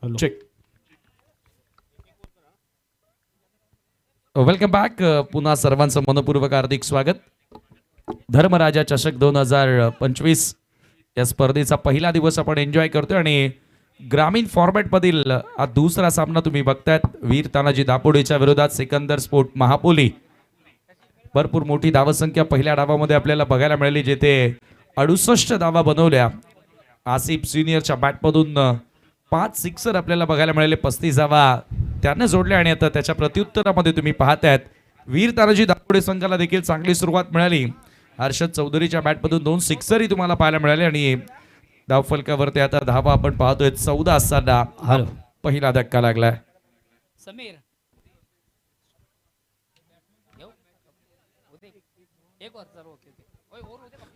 S2: चेक. Welcome back. पुन्हा सर्वांचं मनपूर्वक हार्दिक स्वागत. धर्मराजा चषक 2025 या स्पर्धेचा पहिला दिवस आपण एन्जॉय करतोय आणि ग्रामीण फॉर्मॅट मधील हा दुसरा सामना तुम्ही बघतायत. वीर तानाजी दापोडेच्या विरोधात सिकंदर स्पोर्ट महापोली. भरपूर मोठी धावसंख्या पहिल्या डावामध्ये आपल्याला बघायला मिळाली, जेथे 68 धावा बनवल्या. आसिफ सिनियरच्या बॅटमधून 5 सिक्सर आपल्याला बघायला मिळाले. 35 धावा त्याने जोडल्या आणि आता त्याच्या प्रत्युत्तरामध्ये तुम्ही पाहतायत वीर तानाजी दापोडे संघाला देखील चांगली सुरुवात मिळाली. हर्षद चौधरीच्या बॅटमधून 2 सिक्सरही तुम्हाला पाहायला मिळाले आणि धावफलकावरती आता धावा आपण पाहतोय 14 असताना पहिला धक्का लागलाय.
S3: समीर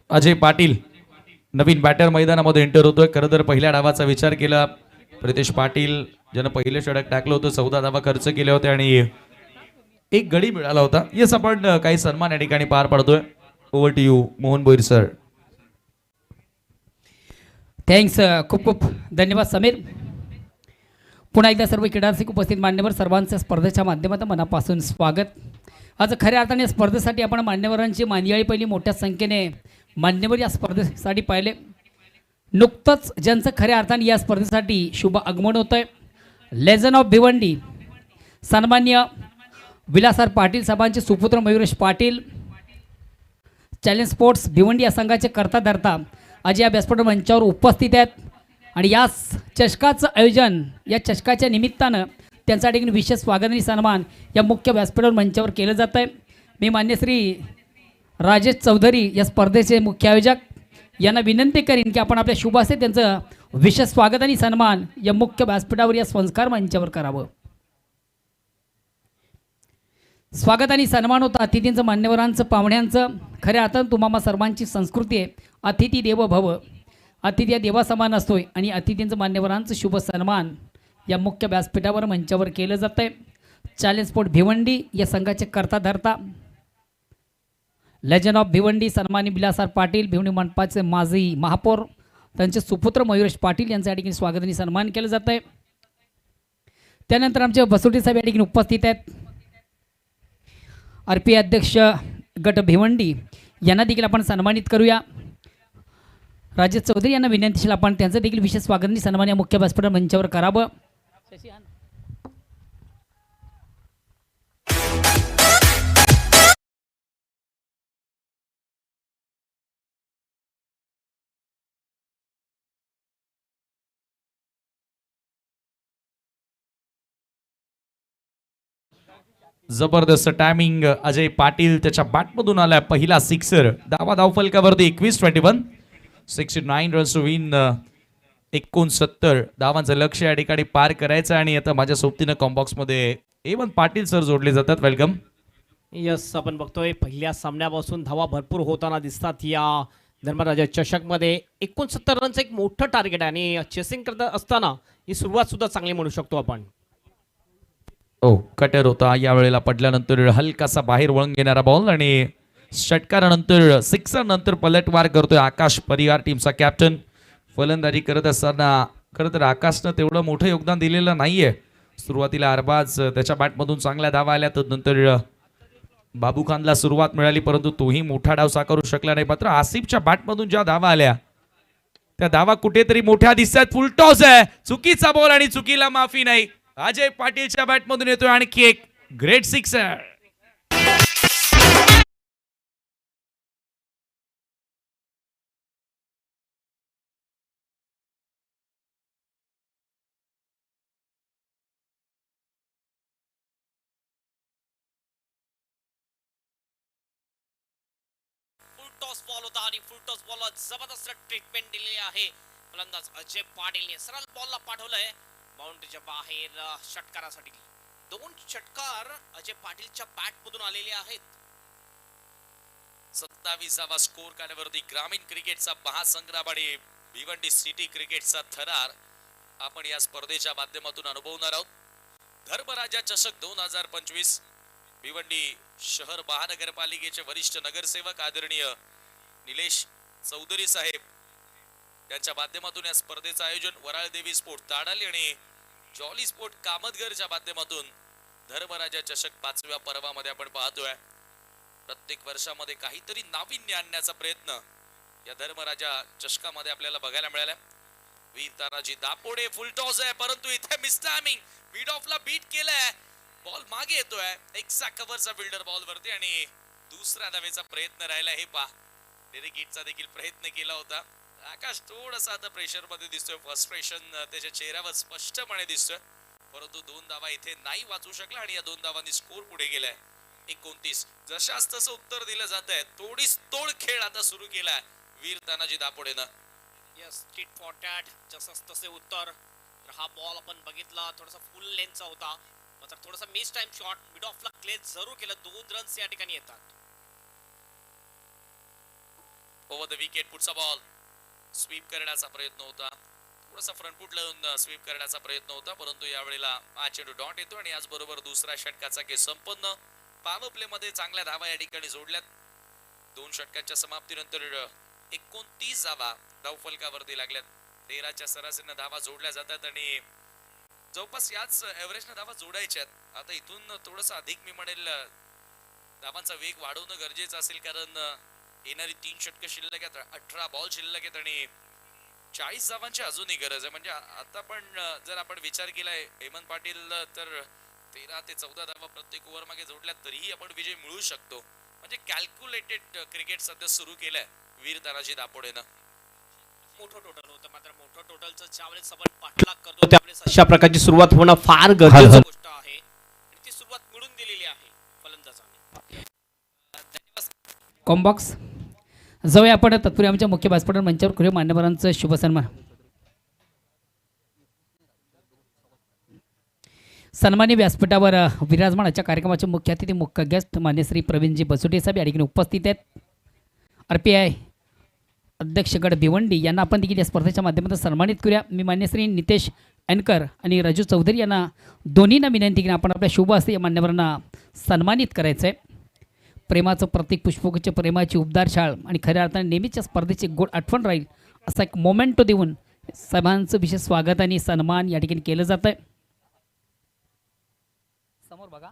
S2: अजय पाटील नवीन बॅटर मैदानामध्ये एंटर होतोय. खरं तर पहिल्या डावाचा विचार केला प्रितेश पाटील ज्यानं पहिले षटक टाकलं होतं, 14 धावा खर्च केले होते आणि एक गडी मिळाला होता. येस, आपण काही सन्मान या ठिकाणी पार पडतोय. Over to you Mohan Boir sir.
S3: Thanks, खूप खूप धन्यवाद समीर. पुन्हा एकदा सर्व क्रीडारसिक उपस्थित मान्यवर सर्वांचं स्पर्धेच्या माध्यमातून मनापासून स्वागत. आज खऱ्या अर्थाने या स्पर्धेसाठी आपण मान्यवरांची मांदियाळी पहिली मोठ्या संख्येने मान्यवर या स्पर्धेसाठी पाहिले. नुकतंच ज्यांचं खऱ्या अर्थाने या स्पर्धेसाठी शुभ आगमन होतं आहे, लेजन ऑफ भिवंडी सन्मान्य विलासर पाटील साहेबांचे सुपुत्र मयुरेश पाटील, चॅलेंज स्पोर्ट्स भिवंडी या संघाचे करता धरता आज या व्यासपीठ मंचावर उपस्थित आहेत. आणि या चषकाचं आयोजन या चषकाच्या निमित्तानं त्यांचा देखील विशेष स्वागत आणि सन्मान या मुख्य व्यासपीठावर मंचावर केलं जातं आहे. मी मान्य श्री राजेश चौधरी या स्पर्धेचे मुख्य आयोजक यांना विनंती करीन की आपण आपल्या शुभ हस्ते त्यांचं विशेष स्वागत आणि सन्मान या मुख्य व्यासपीठावर या संस्कार मंचावर करावं. स्वागत आणि सन्मान होतं अतिथींचं, मान्यवरांचं, पाहुण्यांचं. खऱ्या अर्थानं तुम्हाला सर्वांची संस्कृती आहे अतिथी देव भव. अतिथी या देवासमान असतोय आणि अतिथींचं, मान्यवरांचं शुभ सन्मान या मुख्य व्यासपीठावर मंचावर केलं जातं आहे. चॅलेंज स्पोर्ट भिवंडी या संघाचे करता धरता लेजंड ऑफ भिवंडी सन्मानी बिलासर पाटील, भिवंडी मनपाचे माजी महापौर, त्यांचे सुपुत्र मयुरेश पाटील यांचं या ठिकाणी स्वागत आणि सन्मान केलं जात आहे. त्यानंतर आमचे बसोटी साहेब या ठिकाणी उपस्थित आहेत. RP अध्यक्ष गट भिवंडी यांना देखील आपण सन्मानित करूया. राजेश चौधरी यांना विनंतीशील आपण त्यांचं देखील विशेष स्वागत आणि सन्मान या मुख्य व्यासपीठ मंचावर करावं.
S2: जबरदस्त टायमिंग. अजय पाटील त्याच्या बॅटमधून आलाय पहिला सिक्सर. धावफलकावरती 21-21, 69 रन्स टू विन. 69 धावांचं लक्ष या ठिकाणी पार करायचं आणि आता माझ्या सोबतीनं कॉम्बॉक्समध्ये A1 पाटील सर जोडले जातात. वेलकम.
S6: यस, आपण बघतोय पहिल्या सामन्यापासून धावा भरपूर होताना दिसतात या धर्मराजा चषकमध्ये. 69 रनचं एक मोठं टार्गेट आहे आणि चेसिंग करत असताना ही सुरुवात सुद्धा चांगली म्हणू शकतो आपण.
S2: कटर होता यावेळेला पडल्यानंतर हलकासा बाहेर वळून घेणारा बॉल आणि षटकारानंतर सिक्सर नंतर पलटवार करतोय आकाश परिवार टीमचा कॅप्टन. फलंदाजी करत असताना खरं तर आकाशनं तेवढं मोठं योगदान दिलेलं नाहीये. सुरुवातीला अरबाज त्याच्या बॅटमधून चांगल्या धावा आल्या, तर नंतर बाबू खानला सुरुवात मिळाली परंतु तोही मोठा डाव साकारू शकला नाही. मात्र आसिफच्या बॅटमधून ज्या धावा आल्या त्या धावा कुठेतरी मोठ्या दिसतात. फुलटॉस आहे, चुकीचा बॉल आणि चुकीला माफी नाही. अजय पाटीलच्या बॅटमधून येतोय आणखी एक ग्रेट सिक्सर.
S6: टॉस बॉल होता आणि फुल टॉस बॉलला जबरदस्त ट्रीटमेंट दिलेली आहे. फलंदाज अजय पाटीलने सरळ बॉलला पाठवलंय बाउंड्रीच्या बाहेर षटकारासाठी. 2 षटकार अजय पाटीलच्या बॅटमधून आलेले आहेत.
S2: 27वा स्कोर कार्डवरती ग्रामीण क्रिकेटचा महासंग्राम आणि भिवंडी सिटी क्रिकेटचा थरार आपण या स्पर्धेच्या माध्यमातून अनुभवणार आहोत. धर्मराजा चषक 2025 भिवंडी शहर महानगरपालिकेचे वरिष्ठ नगरसेवक आदरणीय निलेश चौधरी साहेब यांच्या माध्यमातून या स्पर्धेचं आयोजन वराळ देवी स्पोर्ट ताडाली आणि जॉली स्पोर्ट कामतगरच्या माध्यमातून धर्मराजा चषक 5व्या पर्वामध्ये आपण पाहतोय. प्रत्येक वर्षामध्ये काहीतरी नाविन्य आणण्याचा प्रयत्न या धर्मराजा चषकामध्ये आपल्याला बघायला मिळाला. वीर तानाजी दापोडे फुल टॉस आहे, परंतु इथे मिस टायमिंग, मिड ऑफला बीट केलाय. बॉल मागे येतोय, एक्सा कव्हरचा फिल्डर बॉल वरती आणि दुसऱ्या धावेचा प्रयत्न राहिला. हे पहा, डेरिकेटचा देखील प्रयत्न केला होता. आकाश थोडासा आता प्रेशर मध्ये दिसतोय, फ्रस्ट्रेशन त्याच्या चेहऱ्यावर स्पष्टपणे दिसतोय, परंतु 2 धावा इथे नाही वाचू शकला आणि या 2 धावांनी स्कोर पुढे गेलाय 29. जशास तसं उत्तर दिलं जात आहे. थोडीच तोड खेळ आता सुरू केलाय वीर तानाजी दापोडेनं.
S6: यस, टिट फॉर टॅट, जसंच तसे उत्तर. तर हा बॉल आपण बघितला, थोडासा फुल लेंथचा होता, मात्र थोडासा मिस टाइम शॉट, मिड ऑफला क्लेच जरूर केलं. 2 रन्स या ठिकाणी येतात.
S2: ओव्हर द विकेट, पुढचा बॉल स्वीप करण्याचा प्रयत्न होता, थोडासा फ्रंट फूट लावून स्वीप करण्याचा प्रयत्न होता, परंतु यावेळेला मॅच टू डॉट येतो आणि याचबरोबर दुसऱ्या षटकाचा खेळ संपन्न. पॉवर प्ले मध्ये चांगल्या धावा या ठिकाणी जोडल्यात. 2 षटकांच्या समाप्तीनंतर 29 धावा धावफलकावरती लागल्यात. 13च्या सरासरीने धावा जोडल्या जातात आणि जवळपास याच एव्हरेजने धावा जोडायच्या आहेत. आता इथून थोडंसं अधिक मी म्हणेल धावांचा वेग वाढवणं गरजेचं असेल, कारण येणारी 3 षटकं शिल्लक आहेत, 18 बॉल शिल्लक आहेत आणि 40 धावांची अजूनही गरज आहे. म्हणजे आता पण जर आपण विचार केलाय हेमंत पाटील, तर 13 ते 14 धावा प्रत्येक ओव्हर मागे जोडल्या तरीही आपण विजय मिळवू शकतो. म्हणजे कॅल्क्युलेटेड क्रिकेट सध्या सुरू केलंय वीर तानाजी दापोडेनं.
S6: मोठं टोटल होतं, मात्र मोठं टोटलचं ज्यावेळेस आपण पाठलाग करतो त्यावेळेस अशा प्रकारची सुरुवात होणं फार गरजेची गोष्ट आहे आणि ती सुरुवात मिळून दिलेली आहे फलंदाजाने.
S3: कॉम्बॉक्स जाऊया आपण तत्पूर्वी आमच्या मुख्य व्यासपीठावर मंचावर करूया मान्यवरांचं शुभ सन्मान. सन्मानी व्यासपीठावर विराजमानाच्या कार्यक्रमाचे मुख्य अतिथी, मुख्य गेस्ट मान्य श्री प्रवीणजी बसुटे साहेब या ठिकाणी उपस्थित आहेत. RPI अध्यक्षगड भिवंडी यांना आपण देखील या स्पर्धेच्या माध्यमातून सन्मानित करूया. मी मान्य श्री नितेश अनकर आणि राजू चौधरी यांना दोन्हींना विनंती की आपण आपल्या शुभ हस्ते या मान्यवरांना सन्मानित करायचं आहे. प्रेमाचं प्रतीक, पुष्पगुच्छ, प्रेमाची उबदार शाळ आणि खऱ्या अर्थाने नेहमीच्या स्पर्धेची गोड आठवण राहील असा एक मोमेंटो देऊन साहेबांचं विशेष स्वागत आणि सन्मान या ठिकाणी केलं जात आहे. समोर बघा.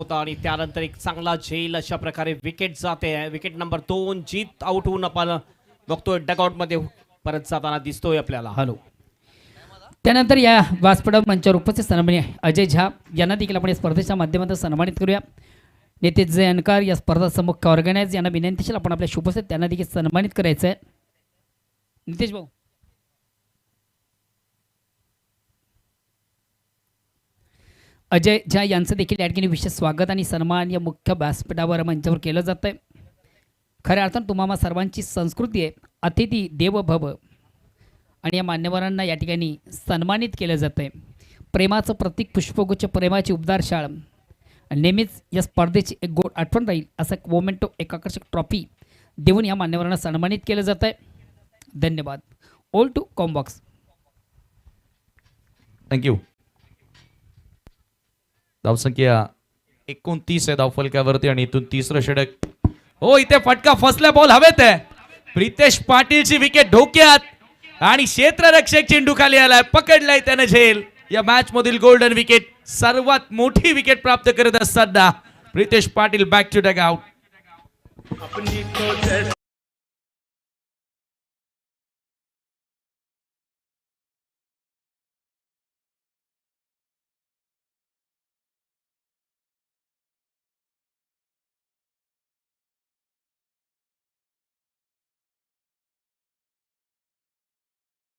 S6: होता आणि त्यानंतर एक चांगला झेल अशा प्रकारे विकेट जाते. विकेट नंबर 2 जीत आउट होऊन आपण बघतोय डगआउट मध्ये परत जाताना दिसतोय आपल्याला.
S3: हॅलो. त्यानंतर या व्यासपीठावर मंचावर उपस्थित सन्माननीय अजय झा यांना देखील आपण या स्पर्धेच्या माध्यमातून सन्मानित करूया. नितेश जयंकर या स्पर्धेचा मुख्य ऑर्गनायझर यांना विनंती आपण आपल्या शुभ हस्ते त्यांना देखील सन्मानित करायचं आहे. नितेश भाऊ. अजय झा यांचं देखील या ठिकाणी विशेष स्वागत आणि सन्मान या मुख्य व्यासपीठावर मंचावर केलं जातं आहे. खऱ्या अर्थानं तुम्हाला सर्वांची संस्कृती आहे, अतिथी देव भव, आणि या मान्यवरांना या ठिकाणी सन्मानित केलं जातं आहे. प्रेमाचं प्रतीक, पुष्पगुच्छ, प्रेमाची उबदार शाळ आणि नेहमीच या स्पर्धेची एक गोड आठवण राहील असं एक मोमेंटो, एक आकर्षक ट्रॉफी देऊन या मान्यवरांना सन्मानित केलं जातं आहे. धन्यवाद. ऑल टू कॉम्बॉक्स.
S2: थँक्यू. धावसंख्या 29 आहे धावफलकावरती आणि इथून 3रं षटक. हो, इथे फटका फसला, बॉल हवेत आहे. प्रितेश पाटीलची विकेट धोक्यात आणि क्षेत्ररक्षक चेंडू खाली आलाय, पकडलाय त्यानं झेल. या मॅच मधील गोल्डन विकेट, सर्वात मोठी विकेट प्राप्त करत असताना Pritesh Patil back to dugout.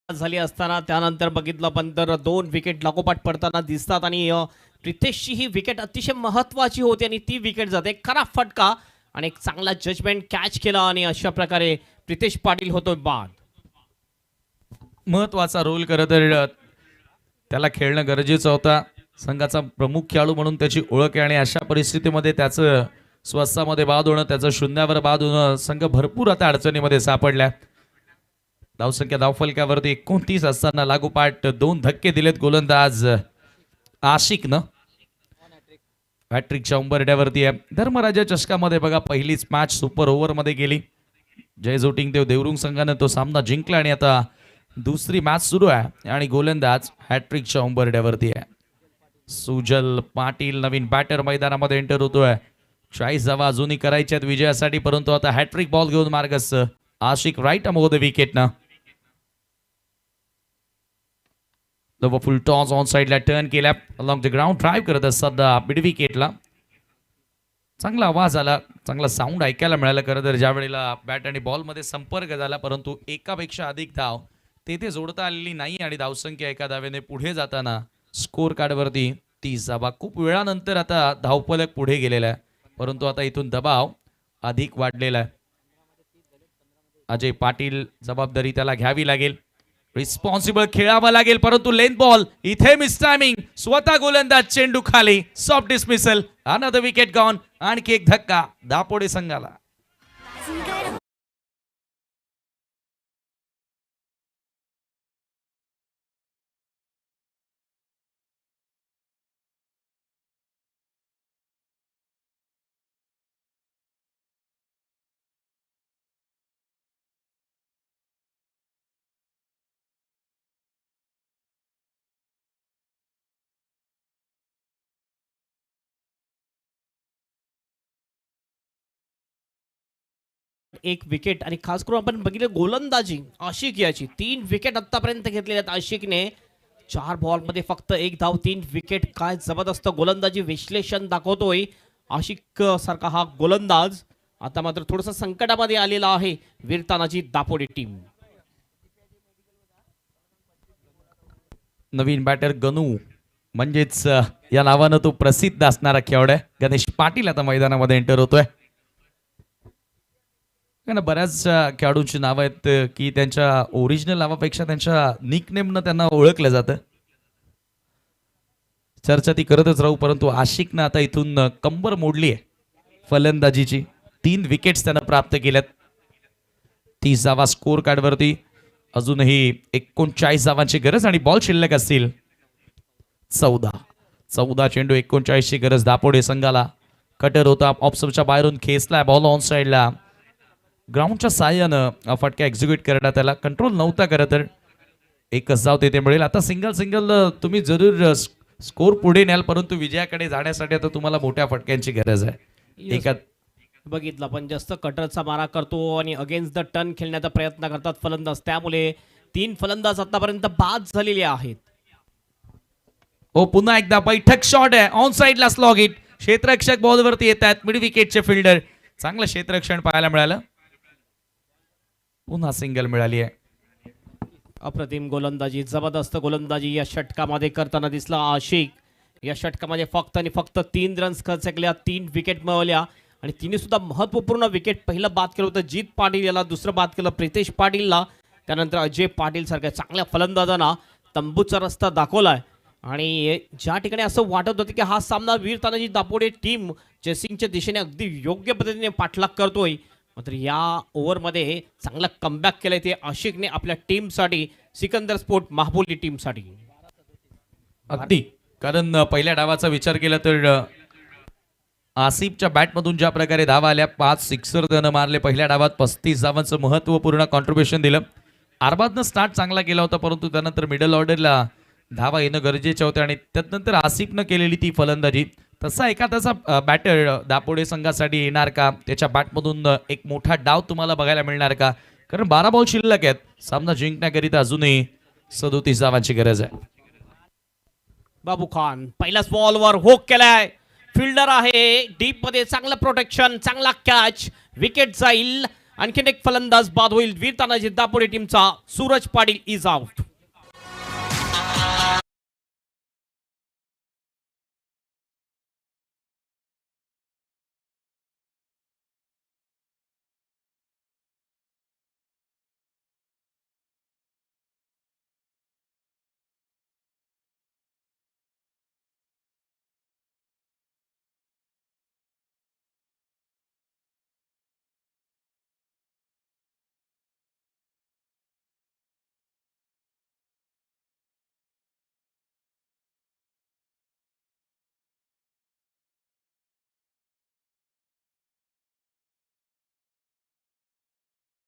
S6: झाली असताना त्यानंतर बघितलं पण तर 2 विकेट लागोपाठ पडताना दिसतात आणि प्रितेशची ही विकेट अतिशय महत्त्वाची होती आणि ती विकेट जाते. खरा फटका आणि एक चांगला जजमेंट कॅच केला आणि अशा प्रकारे प्रितेश पाटील होतो बाद.
S2: महत्वाचा रोल करत त्याला खेळणं गरजेचं होता. संघाचा प्रमुख खेळाडू म्हणून त्याची ओळख आहे आणि अशा परिस्थितीमध्ये त्याचं स्वस्तामध्ये बाद होणं, त्याचं शून्यावर बाद होणं, संघ भरपूर आता अडचणीमध्ये सापडल्या. धावसंख्या धावफलकावरती 29 असताना लागोपाठ 2 धक्के दिलेत गोलंदाज आशिकनं. हॅट्रिकच्या उंबरठ्यावरती आहे. धर्मराजा चषकामध्ये बघा पहिलीच मॅच सुपर ओव्हरमध्ये गेली. जय जोटिंगदेव देवरुंग संघानं तो सामना जिंकला आणि आता दुसरी मॅच सुरू आहे आणि गोलंदाज हॅट्रिकच्या उंबरठ्यावरती आहे. सुजल पाटील नवीन बॅटर मैदानामध्ये एंटर होतोय. 40 धावा अजूनही करायच्या आहेत विजयासाठी, परंतु आता हॅट्रिक बॉल घेऊन मार्गस्थ आशिक राईट अमोव द विकेटनं. फुल टॉस ऑन साइडला टर्न केला, अलॉंग द ग्राउंड ड्राईव्ह करत असताना मिड विकेटला. चांगला आवाज आला, चांगला साऊंड ऐकायला मिळालं खरं तर ज्या वेळेला बॅट आणि बॉलमध्ये संपर्क झाला, परंतु एकापेक्षा अधिक धाव तेथे जोडता आलेली नाही आणि धावसंख्या एका धावेने पुढे जाताना स्कोर कार्डवरती 30 धावा. खूप वेळानंतर आता धावफलक पुढे गेलेला आहे, परंतु आता इथून दबाव अधिक वाढलेला आहे. अजय पाटील जबाबदारी त्याला घ्यावी लागेल, रिस्पॉन्सिबल खेळावा लागेल, परंतु लेन बॉल इथे मिस टायमिंग. स्वतः गोलंदाज चेंडू खाली, soft dismissal, another wicket gone. आणखी एक धक्का दापोडे संघाला.
S6: एक विकेट आणि खास करून आपण बघितलं गोलंदाजी आशिक याची 3 विकेट आतापर्यंत घेतलेल्या आहेत आशिकने. 4 बॉलमध्ये फक्त 1 धाव, 3 विकेट. काय जबरदस्त गोलंदाजी विश्लेषण दाखवतोय आशिक सारखा हा गोलंदाज. आता मात्र थोडंसं संकटामध्ये आलेला आहे वीरतानाजी दापोडे टीम.
S2: नवीन बॅटर गनू म्हणजेच या नावानं तो प्रसिद्ध असणारा खेळाडू गणेश पाटील आता मैदानामध्ये एंटर होतोय. बऱ्याच खेळाडूंची नावं आहेत की त्यांच्या ओरिजिनल नावापेक्षा त्यांच्या निकनेमनं त्यांना ओळखलं जातं. चर्चा ती करतच राहू, परंतु आशिकनं आता इथून कंबर मोडली आहे फलंदाजीची. 3 विकेट्स त्यानं प्राप्त केल्यात. 30 धावा स्कोर कार्डवरती. अजूनही 39 धावांची गरज आणि बॉल शिल्लक असतील 14 चेंडू, 39 ची गरज दापोडे संघाला. कटर होता ऑप्शनच्या बाहेरून, खेचलाय बॉल ऑन साइडला. ग्राउंडच्या साह्यानं फटका एक्झिक्यूट करण्यात त्याला कंट्रोल नव्हता खरं तर. एकच धाव तेथे मिळेल. आता सिंगल तुम्ही जरूर स्कोर पुढे न्याल, परंतु विजयाकडे जाण्यासाठी आता तुम्हाला मोठ्या फटक्यांची गरज आहे. एका
S6: बघितलं पण जास्त कटरचा मारा करतो आणि अगेन्स्ट द टर्न खेळण्याचा प्रयत्न करतात फलंदाज, त्यामुळे 3 फलंदाज आतापर्यंत बाद झालेले आहेत.
S2: पुन्हा एकदा बैठक शॉट आहे ऑन साइडला स्लॉग हिट. क्षेत्ररक्षक बॉलवरती येत आहेत मिड विकेटचे फिल्डर. चांगलं क्षेत्ररक्षण पाहायला मिळालं. पुन्हा सिंगल मिळाली आहे.
S6: अप्रतिम गोलंदाजी, जबरदस्त गोलंदाजी या षटकामध्ये करताना दिसला आशिक. या षटकामध्ये फक्त आणि फक्त 3 रन्स खर्च केल्या, 3 विकेट मिळवल्या आणि तिने सुद्धा महत्वपूर्ण विकेट. पहिलं बाद केलं होतं जीत पाटील याला, दुसरं बाद केलं प्रितेश पाटीलला, त्यानंतर अजय पाटील सारख्या चांगल्या फलंदाजांना तंबूचा रस्ता दाखवलाय. आणि ज्या ठिकाणी असं वाटत होतं की हा सामना वीर तानाजी दापोडे टीम चेसिंगच्या दिशेने अगदी योग्य पद्धतीने पाठलाग करतोय, मात्र या ओव्हरमध्ये चांगला कमबॅक केलाय ते आशिकने आपल्या टीमसाठी, सिकंदर स्पोर्ट महाबोली टीमसाठी.
S2: अगदी, कारण पहिल्या डावाचा विचार केला तर आसिफच्या बॅटमधून ज्या प्रकारे धावा आल्या, 5 सिक्सर त्यानं मारले पहिल्या डावात. 35 धावांचं महत्वपूर्ण कॉन्ट्रीब्युशन दिलं. अरबाजनं स्टार्ट चांगला केला होता, परंतु त्यानंतर मिडल ऑर्डरला धावा येणं गरजेचे होते आणि त्यानंतर आसिफनं केलेली ती फलंदाजी. तसा एखादाचा बॅटर दापोडे संघासाठी येणार का, त्याच्या बॅटमधून एक मोठा डाव तुम्हाला बघायला मिळणार का, कारण 12 बॉल शिल्लक आहेत. सामना जिंकण्याकरिता अजूनही 37 धावांची गरज आहे.
S6: बाबू खान पहिल्याच बॉलवर होक केलाय, फिल्डर आहे डीप मध्ये, चांगलं प्रोटेक्शन, चांगला कॅच, विकेट जाईल. आणखीन एक फलंदाज बाद होईल वीर तानाजी दापोडे टीमचा. Suraj Patil is out.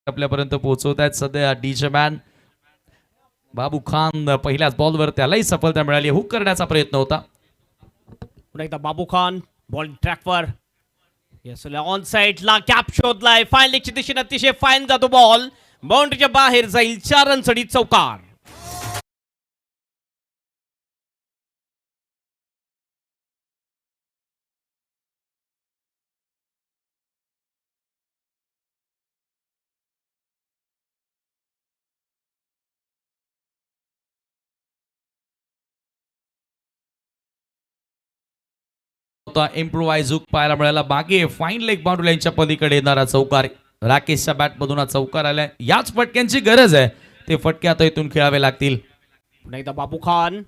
S2: आपल्यापर्यंत पोहोचवत आहेत सध्या डीजे मॅन बाबू खान. पहिल्याच बॉलवर त्यालाही सफलता मिळाली. हुक करण्याचा प्रयत्न होता.
S6: पुन्हा एकदा बाबू खान बॉल ट्रॅकवर ऑन साइडला कॅप शोधलाय. फाईन लेगच्या दिशेने अतिशय फाईन जातो बॉल. बाउंड्रीच्या बाहेर जाईल. 4 रनसाठी चौकार.
S2: इम्प्रोवाइज हुक पाहायला मिळाला. मागे फाईन लेग बाउंड्री लाईनच्या पलीकडे येणारा चौकार. राकेशच्या बॅटमधून हा चौकार आलाय. याच फटक्यांची गरज आहे. ते फटके आता इथून खेळावे लागतील.
S6: पुन्हा एकदा बाबू खान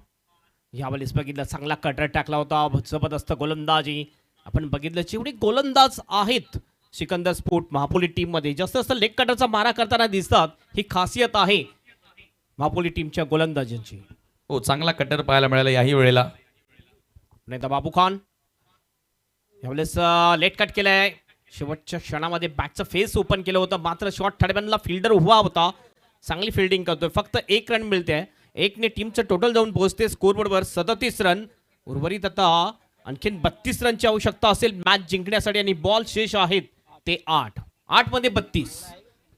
S6: यावेळेस बघितलं चांगला कटर टाकला होता. जबरदस्त गोलंदाजी. आपण बघितलं जेवढे गोलंदाज आहेत सिकंदर स्पोर्ट महापोली टीम मध्ये जास्त जास्त लेग कटरचा मारा करताना दिसतात. ही खासियत आहे महापोली टीमच्या गोलंदाजांची.
S2: हो, चांगला कटर पाहायला मिळाला याही वेळेला.
S6: पुन्हा एकदा बाबू खान यावेळेस लेट कट केलाय. शेवटच्या क्षणामध्ये बॅटचं फेस ओपन केलं होतं मात्र शॉट थर्डमॅनला फिल्डर उभा होता. चांगली फिल्डिंग करतोय. फक्त 1 रन मिळते. 1ने टीमचं टोटल जाऊन पोहोचते स्कोरबोर्डवर 37 रन. उर्वरित आता आणखीन 32 रनची आवश्यकता असेल मॅच जिंकण्यासाठी आणि बॉल शेष आहेत ते 8 मध्ये 32.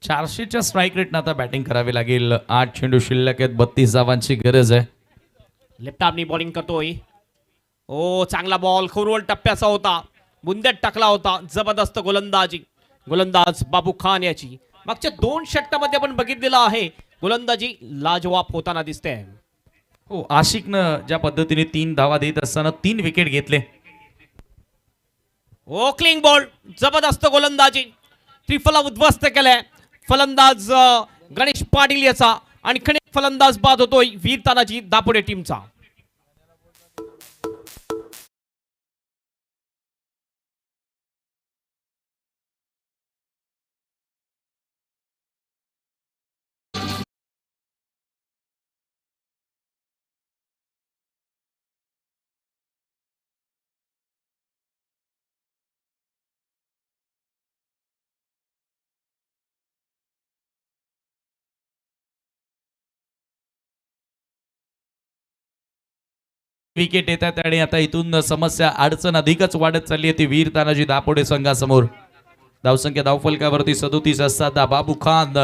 S2: 400च्या स्ट्राईक रेटनं आता बॅटिंग करावी लागेल. 8 चेंडू शिल्लक आहेत. 32 धावांची गरज आहे.
S6: लेफ्ट आर्मनी बॉलिंग करतोय. ओ चांगला बॉल खोरवल टप्प्याचा होता. बुंद्यात टाकला होता. जबरदस्त गोलंदाजी. गोलंदाज बाबू खान याची मागच्या 2 षटकामध्ये आपण बघितलेलं आहे. गोलंदाजी लाजवाब होताना दिसते.
S2: हो, आशिकनं ज्या पद्धतीने 3 धावा देत असताना 3 विकेट घेतले.
S6: ओ क्लिंग बॉल. जबरदस्त गोलंदाजी. त्रिफला उद्ध्वस्त केलाय. फलंदाज गणेश पाटील याचा आणखीन एक फलंदाज बाद होतोय वीर तानाजी दापोडे टीमचा.
S2: विकेट येतात आणि आता इथून समस्या अडचण अधिकच वाढत चालली आहे ती वीर तानाजी दापोडे संघासमोर. धावसंख्या धावफलकावरती 37 असताना बाबू खान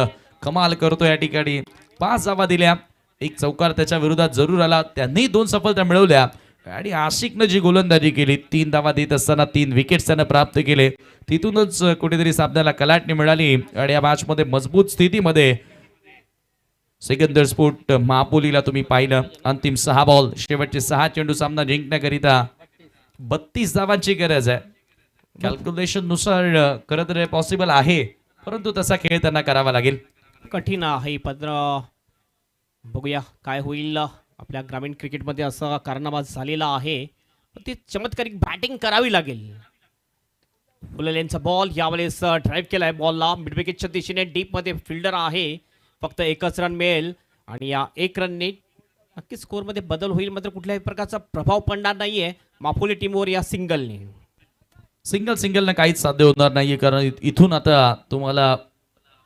S2: कमाल करतो. या ठिकाणी 5 धावा दिल्या. 1 चौकार त्याच्या विरोधात जरूर आला. त्यांनी 2 सफलता मिळवल्या आणि आशिकनं जी गोलंदाजी केली 3 धावा देत असताना 3 विकेट्स त्यानं प्राप्त केले. तिथूनच कुठेतरी सामन्याला कलाटणी मिळाली आणि या मॅच मध्ये मजबूत स्थितीमध्ये सिकंदर स्पोर्ट महापोलीला तुम्ही पाहिलं. अंतिम 6 बॉल शेवटचे 6 चेंडू सामना जिंकण्याकरिता 32 धावांची गरज आहे. कॅल्क्युलेशन नुसार खरं तर पॉसिबल आहे परंतु तसा खेळ त्यांना करावा लागेल.
S6: कठीण आहे पण बघूया काय होईल. आपल्या ग्रामीण क्रिकेटमध्ये असा कारनामा झालेला आहे. ती चमत्कारिक बॅटिंग करावी लागेल. फुलेलेंचा बॉल यावेळेस ड्राईव्ह केलाय. बॉलला मिड विकेटच्या दिशेने डीप मध्ये फिल्डर आहे. फक्त 1च रन मिळेल आणि या 1 रनने नक्की स्कोअरमध्ये बदल होईल मात्र कुठल्याही प्रकारचा प्रभाव पडणार नाहीये मापोली टीमवर या सिंगलने.
S2: सिंगलनं काहीच साध्य होणार नाहीये कारण इथून आता तुम्हाला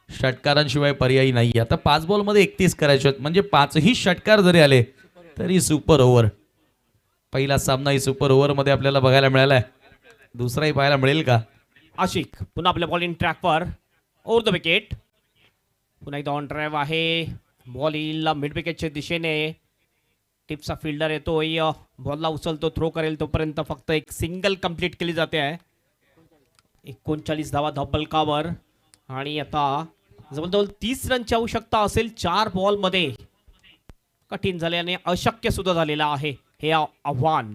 S2: षटकारांशिवाय पर्यायी नाही. आता 5 बॉलमध्ये 31 करायचे आहेत म्हणजे 5ही षटकार जरी आले तरी सुपर ओव्हर. पहिला सामना ही सुपर ओव्हर मध्ये आपल्याला बघायला मिळालाय. दुसराही पाहायला मिळेल का?
S6: आशिक पुन्हा आपल्या बॉलिंग ट्रॅकवर ओव्हर द विकेट. पुन्हा एकदा ऑन ड्राईव्ह आहे. बॉल येईल मिड विकेटच्या दिशेने. टिपचा फिल्डर येतोय. बॉलला उचलतो थ्रो करेल तोपर्यंत फक्त 1 सिंगल कंप्लीट केली जाते आहे. 39 धावा धावफलकावर आणि आता जवळजवळ 30 रनची आवश्यकता असेल 4 बॉलमध्ये. कठीण झाल्याने अशक्य सुद्धा झालेला आहे हे आव्हान.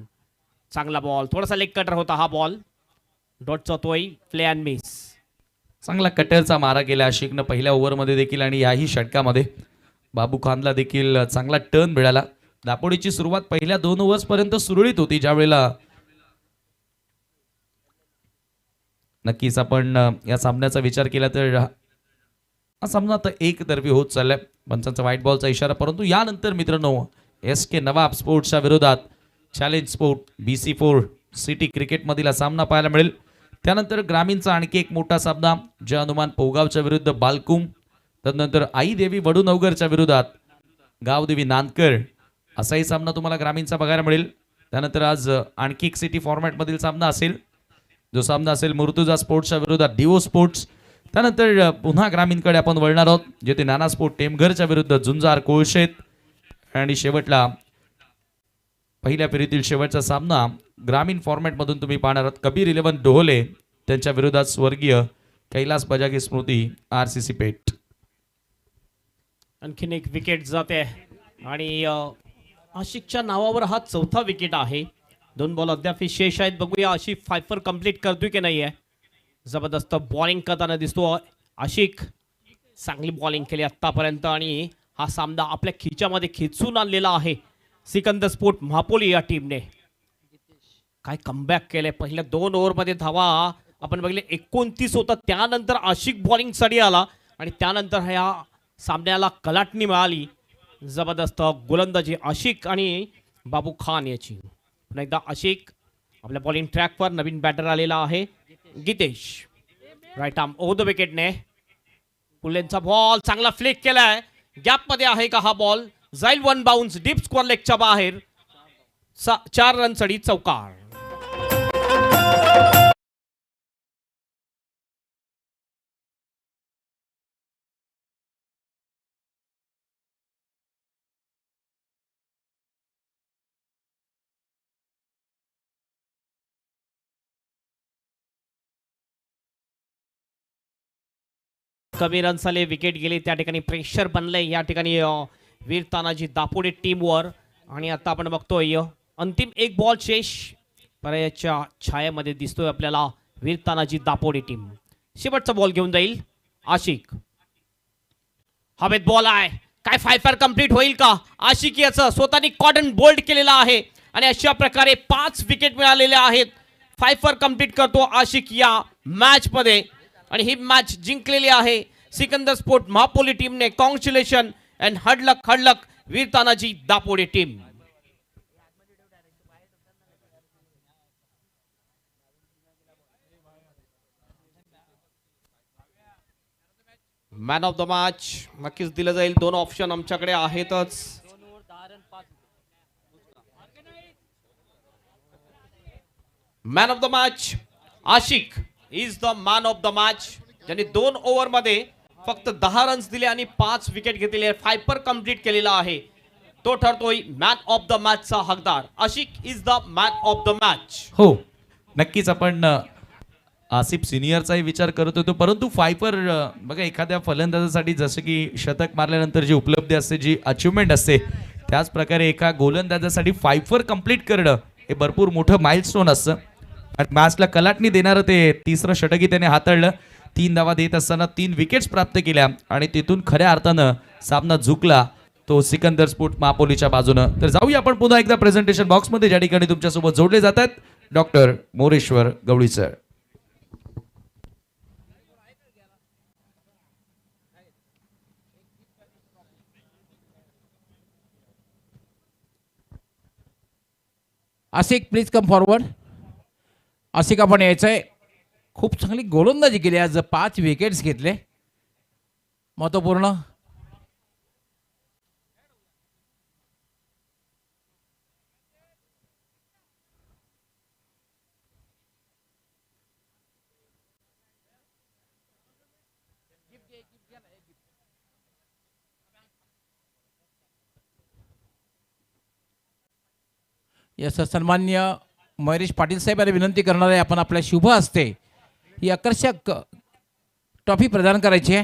S6: चांगला बॉल थोडासा लेग कटर होता हा बॉल. डॉट जातोय प्ले अँड मिस.
S2: चांगला कटरचा मारा केला आशिकनं पहिल्या ओव्हरमध्ये देखील आणि याही षटकामध्ये बाबू खानला देखील चांगला टर्न मिळाला. दापोडीची सुरुवात पहिल्या 2 ओव्हर्स पर्यंत सुरळीत होती ज्यावेळेला नक्कीच आपण या सामन्याचा विचार केला तर हा सामना आता एकतर्फी होत चाललाय. पंचांचा व्हाईट बॉलचा इशारा परंतु यानंतर मित्रांनो SK नवाब स्पोर्ट्सच्या विरोधात चॅलेंज स्पोर्ट BC4 सिटी क्रिकेटमधील सामना पाहायला मिळेल. त्यानंतर ग्रामीणचा आणखी एक मोठा सामना जय हनुमान पोगावच्या विरुद्ध बालकुम तदनंतर आई देवी वडूनवगरच्या विरोधात गावदेवी नांदकर असाही सामना तुम्हाला ग्रामीणचा बघायला मिळेल. त्यानंतर आज आणखी एक सिटी फॉर्मॅटमधील सामना असेल, जो सामना असेल मुर्तुजा स्पोर्ट्सच्या विरोधात डिओ स्पोर्ट्स. त्यानंतर पुन्हा ग्रामीणकडे आपण वळणार आहोत, जेथे नाना स्पोर्ट टेमघरच्या विरुद्ध झुंजार कोळशेत. आणि शेवटला पहिल्या फेरीतील शेवटचा सामना ग्रामीण फॉर्मॅटमधून तुम्ही पाहणार आहात. कबीर 11 डोहले त्यांच्या विरोधात स्वर्गीय कैलास बजागी स्मृती RCC पेठ.
S6: आणखीन एक विकेट जाते आणि आशिकच्या नावावर हा चौथा विकेट आहे. 2 बॉल अद्याप शेष आहेत. बघूया आशिक फायफर कंप्लीट करतोय की नाही आहे. जबरदस्त बॉलिंग करताना दिसतो आशिक. चांगली बॉलिंग केली आतापर्यंत आणि हा सामना आपल्या खिच्यामध्ये खेचून आणलेला आहे सिकंदर स्पोर्ट महापोली या टीमने. काय कमबॅक केलंय. पहिल्या 2 ओव्हरमध्ये धावा आपण बघितले 29 होता. त्यानंतर आशिक बॉलिंगसाठी आला आणि त्यानंतर ह्या सामन्याला कलाटणी मिळाली. जबरदस्त गोलंदाजी आशिक आणि बाबू खान याची. पुन्हा एकदा आशिक आपल्या बॉलिंग ट्रॅकवर. नवीन बॅटर आलेला आहे Gitesh. Right arm over the विकेटने. पुलेंचा बॉल चांगला फ्लिक केलाय. गॅपमध्ये आहे का हा बॉल. जाईल 1 बाउन्स डीप स्क्वेअर लेगच्या बाहेर. 4 रनसाठी चौकार. कमी रन्स आले, विकेट गेले. त्या ठिकाणी प्रेशर बनले या ठिकाणी वीर तानाजी दापोडे टीमवर. आणि आता आपण बघतोय अंतिम 1 बॉल शेष. पर्यायाच्या छायेमध्ये दिसतोय आपल्याला वीर तानाजी दापोडे टीम. शेवटचा बॉल घेऊन जाईल आशिक. हवेत बॉल आहे. काय फायफर कंप्लीट होईल का. आशिक याचं स्वतःनी कॉटन बोल्ड केलेला आहे आणि अशा प्रकारे 5 विकेट मिळालेले आहेत. फायफर कंप्लीट करतो आशिक या मॅच मध्ये आणि ही मॅच जिंकलेली आहे सिकंदर स्पोर्ट महापोली टीमने. Congratulation and hard luck hard luck Veer Tanaji Dapode team. Man of the match नक्कीच दिलं जाईल. 2 ऑप्शन आमच्याकडे आहेतच. Man of the match Ashiq is the man of the match, ज्यांनी 2 ओव्हरमध्ये फक्त 10 रन्स दिले आणि 5 विकेट घेतलेले. फायपर कंप्लीट केलेला आहे. तो ठरतोय मॅन ऑफ द मॅचचा हकदार. Ashiq is the man of the match.
S2: हो, नक्कीच आपण आसिफ सिनियरचाही विचार करत होतो, परंतु फायफर बघा एखाद्या फलंदाजासाठी जसं की शतक मारल्यानंतर जी उपलब्धी असते, जी अचिव्हमेंट असते, त्याच प्रकारे एका गोलंदाजासाठी फायफर कंप्लीट करणं हे भरपूर मोठं माइलस्टोन असतं. आणि मॅचला कलाटणी देणारं ते 3रं षटकही त्याने हाताळलं. 3 धावा देत असताना 3 विकेट्स प्राप्त केल्या आणि तिथून खऱ्या अर्थानं सामना झुकला तो सिकंदर स्पोर्ट महापोलीच्या बाजूनं. तर जाऊया आपण पुन्हा एकदा प्रेझेंटेशन बॉक्समध्ये, ज्या ठिकाणी तुमच्यासोबत जोडले जातात doctor Moreshwar Gawali sir.
S1: Ashiq please come forward. Ashiq आपण यायचंय. खूप चांगली गोलंदाजी केली आज. 5 विकेट्स घेतले महत्वपूर्ण. यस सन्मान्य महेश पाटील साहेब यांना विनंती करणार आहे, आपण आपल्या शुभ हस्ते ही आकर्षक ट्रॉफी प्रदान करायची आहे.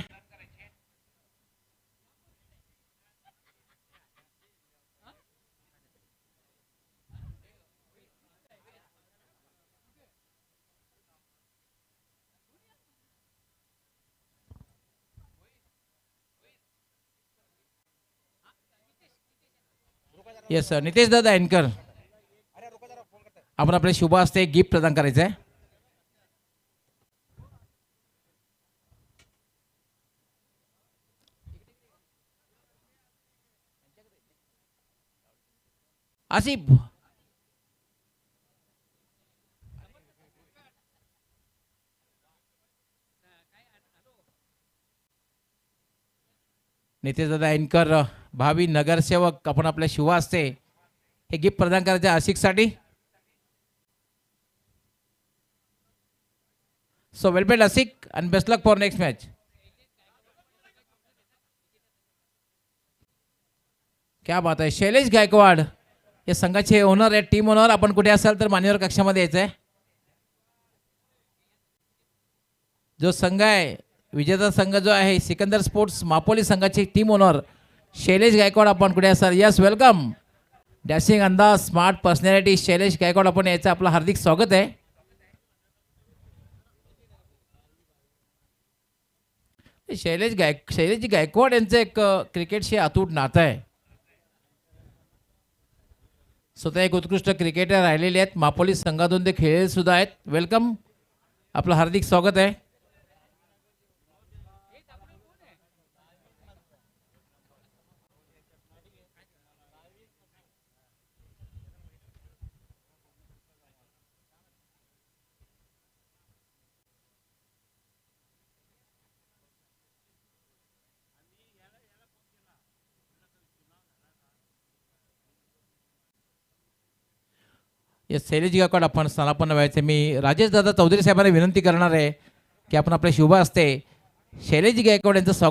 S1: येस नितेश दादा एनकर, आपण आपल्या शुभ हस्ते गिफ्ट प्रदान करायचं आहे. आसिफ नितेशदादा ऐनकर भावी नगरसेवक आपण आपल्या शिवा असते हे गिफ्ट प्रदान करायचे आशिकसाठी. So well played Ashiq and best luck for next match. क्या बात आहे. शैलेश गायकवाड या संघाचे ओनर आहेत, टीम ओनर. आपण कुठे असाल तर मान्यवर कक्षामध्ये यायचं आहे. जो संघ आहे विजेता संघ जो आहे सिकंदर स्पोर्ट्स मापोली संघाचे टीम ओनर शैलेश गायकवाड, आपण कुठे असाल यस वेलकम. डॅशिंग अंदाज स्मार्ट पर्सनॅलिटी शैलेश गायकवाड आपण यायचं आपलं हार्दिक स्वागत आहे. शैलेश गायकवाड यांचं एक क्रिकेटशी अतूट नातं आहे. स्वतः एक उत्कृष्ट क्रिकेटर राहिलेले आहेत. मापोली संघातून ते खेळले सुद्धा आहेत. वेलकम, आपलं हार्दिक स्वागत आहे. येस शैलेश गायकवाड आपण स्थानापन्न व्हायचे. मी राजेश दादा चौधरी साहेबांना विनंती करणार आहे की आपण आपल्या शुभ असते शैलेश गायकवाड यांचं स्वागत